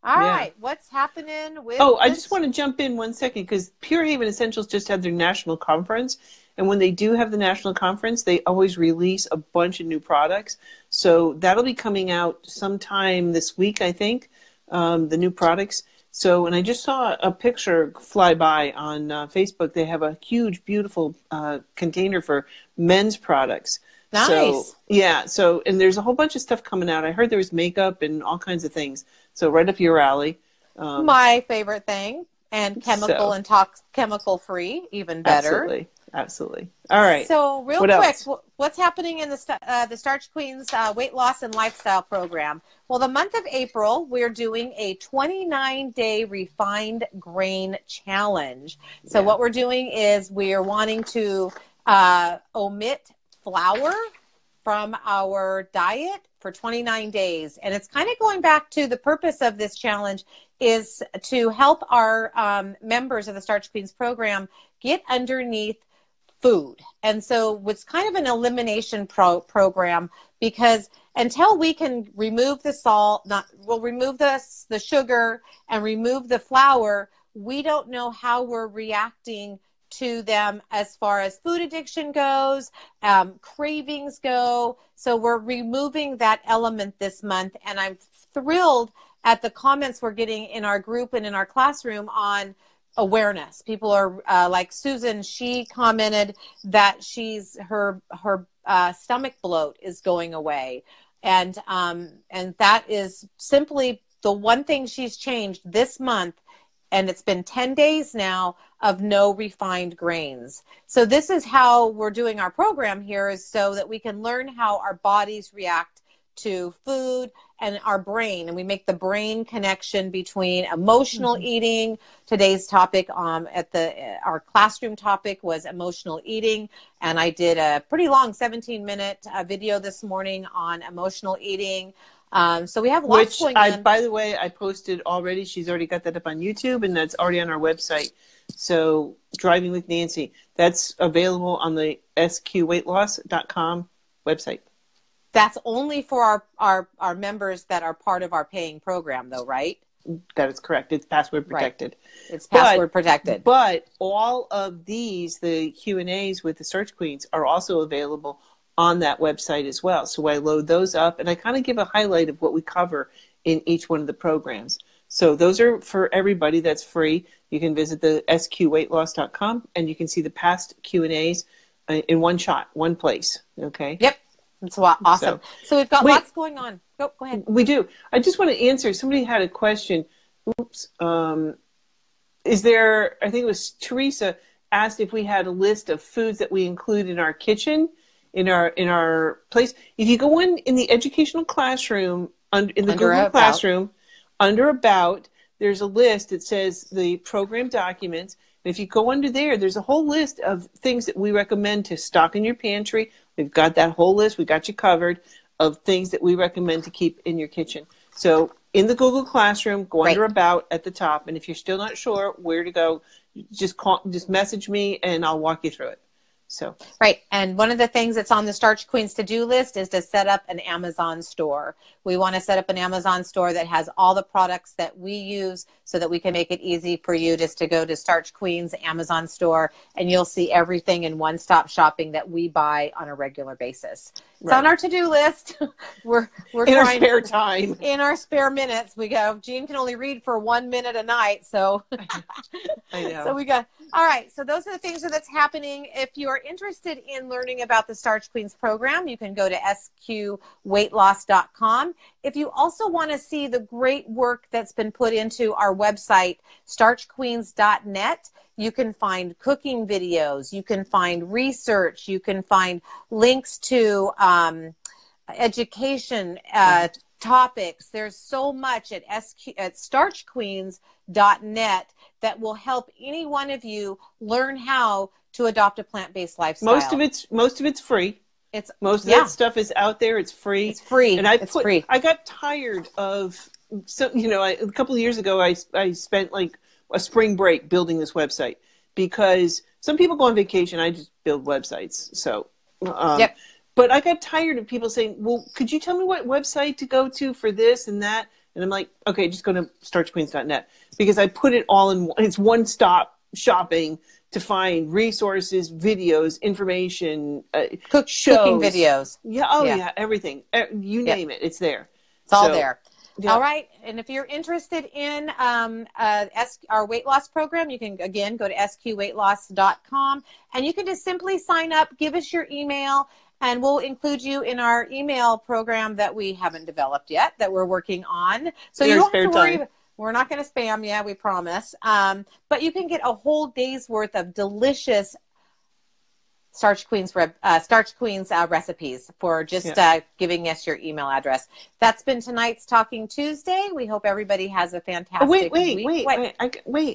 All right, what's happening with? I just want to jump in 1 second, because Pure Haven Essentials just had their national conference. And when they do have the national conference, they always release a bunch of new products. So that'll be coming out sometime this week, I think, the new products. So, and I just saw a picture fly by on Facebook. They have a huge, beautiful container for men's products. Nice. So, and there's a whole bunch of stuff coming out. I heard there was makeup and all kinds of things. So right up your alley. My favorite thing. And chemical free, even better. Absolutely. All right. So real quick, what's happening in the Starch Queens weight loss and lifestyle program? Well, the month of April, we're doing a 29-day refined grain challenge. So what we're doing is we're wanting to omit flour from our diet for 29 days. And it's kind of going back to the purpose of this challenge is to help our members of the Starch Queens program get underneath food. And so it's kind of an elimination program, because until we can remove the salt, we'll remove the sugar and remove the flour, we don't know how we're reacting to them as far as food addiction goes, cravings go. So we're removing that element this month. And I'm thrilled at the comments we're getting in our group and in our classroom on awareness. People are like Susan, she commented that her stomach bloat is going away. And that is simply the one thing she's changed this month. And it's been 10 days now of no refined grains. So this is how we're doing our program here, is so that we can learn how our bodies react to food and our brain. And we make the brain connection between emotional eating. Today's topic our classroom topic was emotional eating. And I did a pretty long 17-minute video this morning on emotional eating. So we have lots going on. By the way, I posted already. She's already got that up on YouTube, and that's already on our website. So Driving with Nancy, that's available on the sqweightloss.com website. That's only for our members that are part of our paying program, though, right? That is correct. It's password protected. Right. It's password protected. But all of these, the Q&As with the Starch Queens, are also available on that website as well. So I load those up, and I kind of give a highlight of what we cover in each one of the programs. So those are for everybody. That's free. You can visit the sqweightloss.com, and you can see the past Q&As in one shot, one place. Okay? Yep. That's awesome. So we've got lots going on. Go ahead. We do. I just want to answer. Somebody had a question. Oops. Is there, I think it was Teresa, asked if we had a list of foods that we include in our kitchen, in our place. If you go in the educational classroom, in the Google Classroom, under About, there's a list that says the program documents. And if you go under there, there's a whole list of things that we recommend to stock in your pantry. We've got that whole list. We got you covered of things that we recommend to keep in your kitchen. So in the Google Classroom, go under About at the top. And if you're still not sure where to go, just message me and I'll walk you through it. So right. And one of the things that's on the Starch Queen's to-do list is to set up an Amazon store. We want to set up an Amazon store that has all the products that we use, so that we can make it easy for you just to go to Starch Queen's Amazon store, and you'll see everything in one-stop shopping that we buy on a regular basis. It's on our to-do list. we're in our spare time. In our spare minutes, we go. Jean can only read for 1 minute a night, so I know. So we got. All right, so those are the things that's happening. If you are interested in learning about the Starch Queens program, you can go to sqweightloss.com. If you also want to see the great work that's been put into our website, starchqueens.net, you can find cooking videos, you can find research, you can find links to education topics. There's so much at starchqueens.net that will help any one of you learn how to adopt a plant-based lifestyle. Most of it's free. Most of that stuff is out there. It's free. It's free. And I got tired of, a couple of years ago, I spent like a spring break building this website, because some people go on vacation. I just build websites. So, but I got tired of people saying, well, could you tell me what website to go to for this and that? And I'm like, okay, just go to starchqueens.net, because I put it all in. It's one-stop shopping to find resources, videos, information, shows. Cooking videos. Yeah, everything. You name it, it's there. It's all there. Yeah. All right. And if you're interested in our weight loss program, you can, again, go to sqweightloss.com, and you can just simply sign up, give us your email, and we'll include you in our email program that we haven't developed yet, that we're working on. So you don't have to worry. We're not going to spam you, we promise. But you can get a whole day's worth of delicious Starch Queens recipes for just giving us your email address. That's been tonight's Talking Tuesday. We hope everybody has a fantastic week. Wait.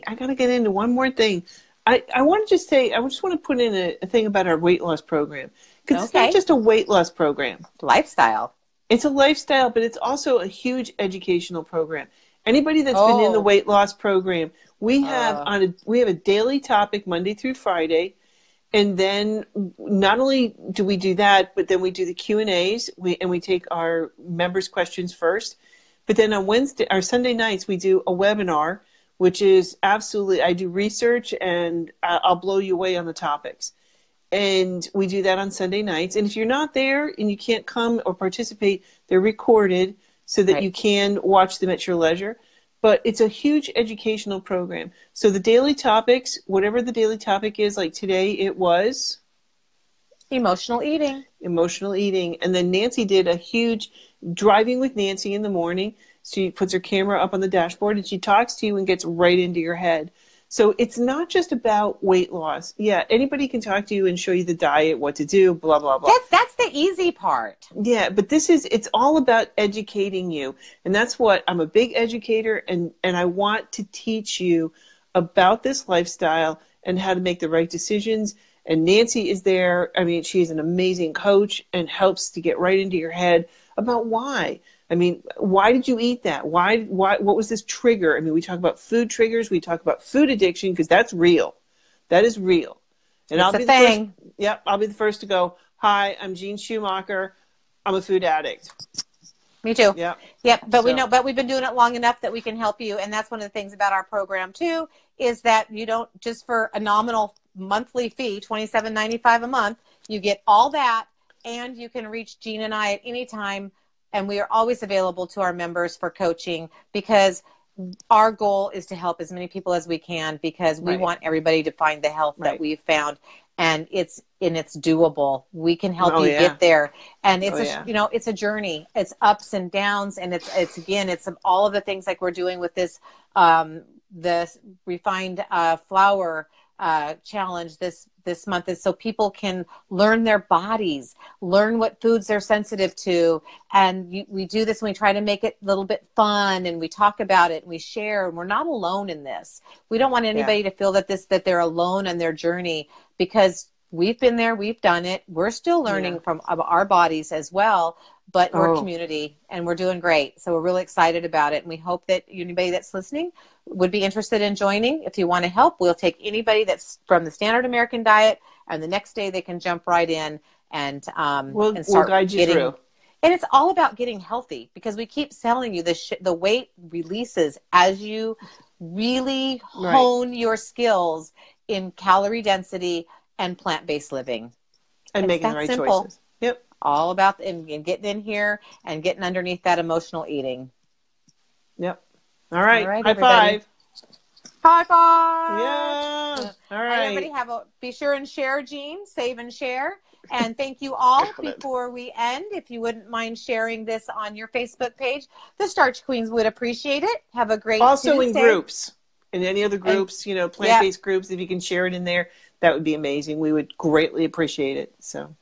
I got to get into one more thing. I want to just say, I just want to put in a thing about our weight loss program. Because it's not just a weight loss program. Lifestyle. It's a lifestyle, but it's also a huge educational program. Anybody that's been in the weight loss program, we have a daily topic Monday through Friday, And then not only do we do that, but then we do the Q&As, and we take our members' questions first. But then on Wednesday or Sunday nights, we do a webinar, which is absolutely, I do research and I'll blow you away on the topics. And we do that on Sunday nights. And if you're not there and you can't come or participate, they're recorded so that you can watch them at your leisure. But it's a huge educational program. So the daily topics, whatever the daily topic is, like today it was emotional eating. Emotional eating. And then Nancy did a huge driving with Nancy in the morning. She puts her camera up on the dashboard and she talks to you and gets right into your head. So it's not just about weight loss. Yeah, anybody can talk to you and show you the diet, what to do, blah, blah, blah. That's the easy part. Yeah, but it's all about educating you. And that's what, I'm a big educator, and I want to teach you about this lifestyle and how to make the right decisions. And Nancy is there. I mean, she's an amazing coach and helps to get right into your head about why. I mean, why did you eat that? Why, what was this trigger? I mean, we talk about food triggers. We talk about food addiction because that's real. That is real. And I'll be the first. Yep, I'll be the first to go, hi, I'm Jean Schumacher. I'm a food addict. Me too. Yep. Yep. But we've been doing it long enough that we can help you. And that's one of the things about our program too, is that you don't just for a nominal monthly fee, $27.95 a month, you get all that, and you can reach Jean and I at any time. And we are always available to our members for coaching, because our goal is to help as many people as we can, because we want everybody to find the health that we've found, and it's doable. We can help you get there. And it's it's a journey. It's ups and downs. And it's all of the things like we're doing with this, this refined flour challenge this month, is so people can learn their bodies, learn what foods they're sensitive to. And we do this and we try to make it a little bit fun, and we talk about it and we share, and we're not alone in this. We don't want anybody to feel that they're alone on their journey, because we've been there, we've done it. We're still learning from our bodies as well, but we're a community and we're doing great. So we're really excited about it. And we hope that anybody that's listening would be interested in joining. If you want to help, we'll take anybody that's from the standard American diet, and the next day they can jump right in and we'll start guide you through. And it's all about getting healthy, because we keep telling you the weight releases as you really hone your skills in calorie density and plant-based living. And making the right choices. Yep. All about and getting in here and getting underneath that emotional eating. Yep. All right. High everybody. Five. High five. Yeah. All right. Everybody be sure and share, Jean. Save and share. And thank you all. Before we end, if you wouldn't mind sharing this on your Facebook page, the Starch Queens would appreciate it. Have a great Also Tuesday. in groups. In any other groups, plant-based groups, if you can share it in there, that would be amazing. We would greatly appreciate it. So.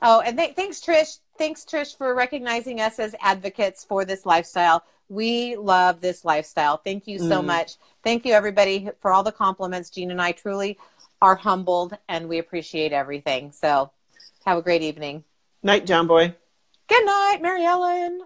Oh, and thanks, Trish. Thanks, Trish, for recognizing us as advocates for this lifestyle. We love this lifestyle. Thank you so much. Thank you, everybody, for all the compliments. Jean and I truly are humbled, and we appreciate everything. So have a great evening. Night, John Boy. Good night, Mary Ellen.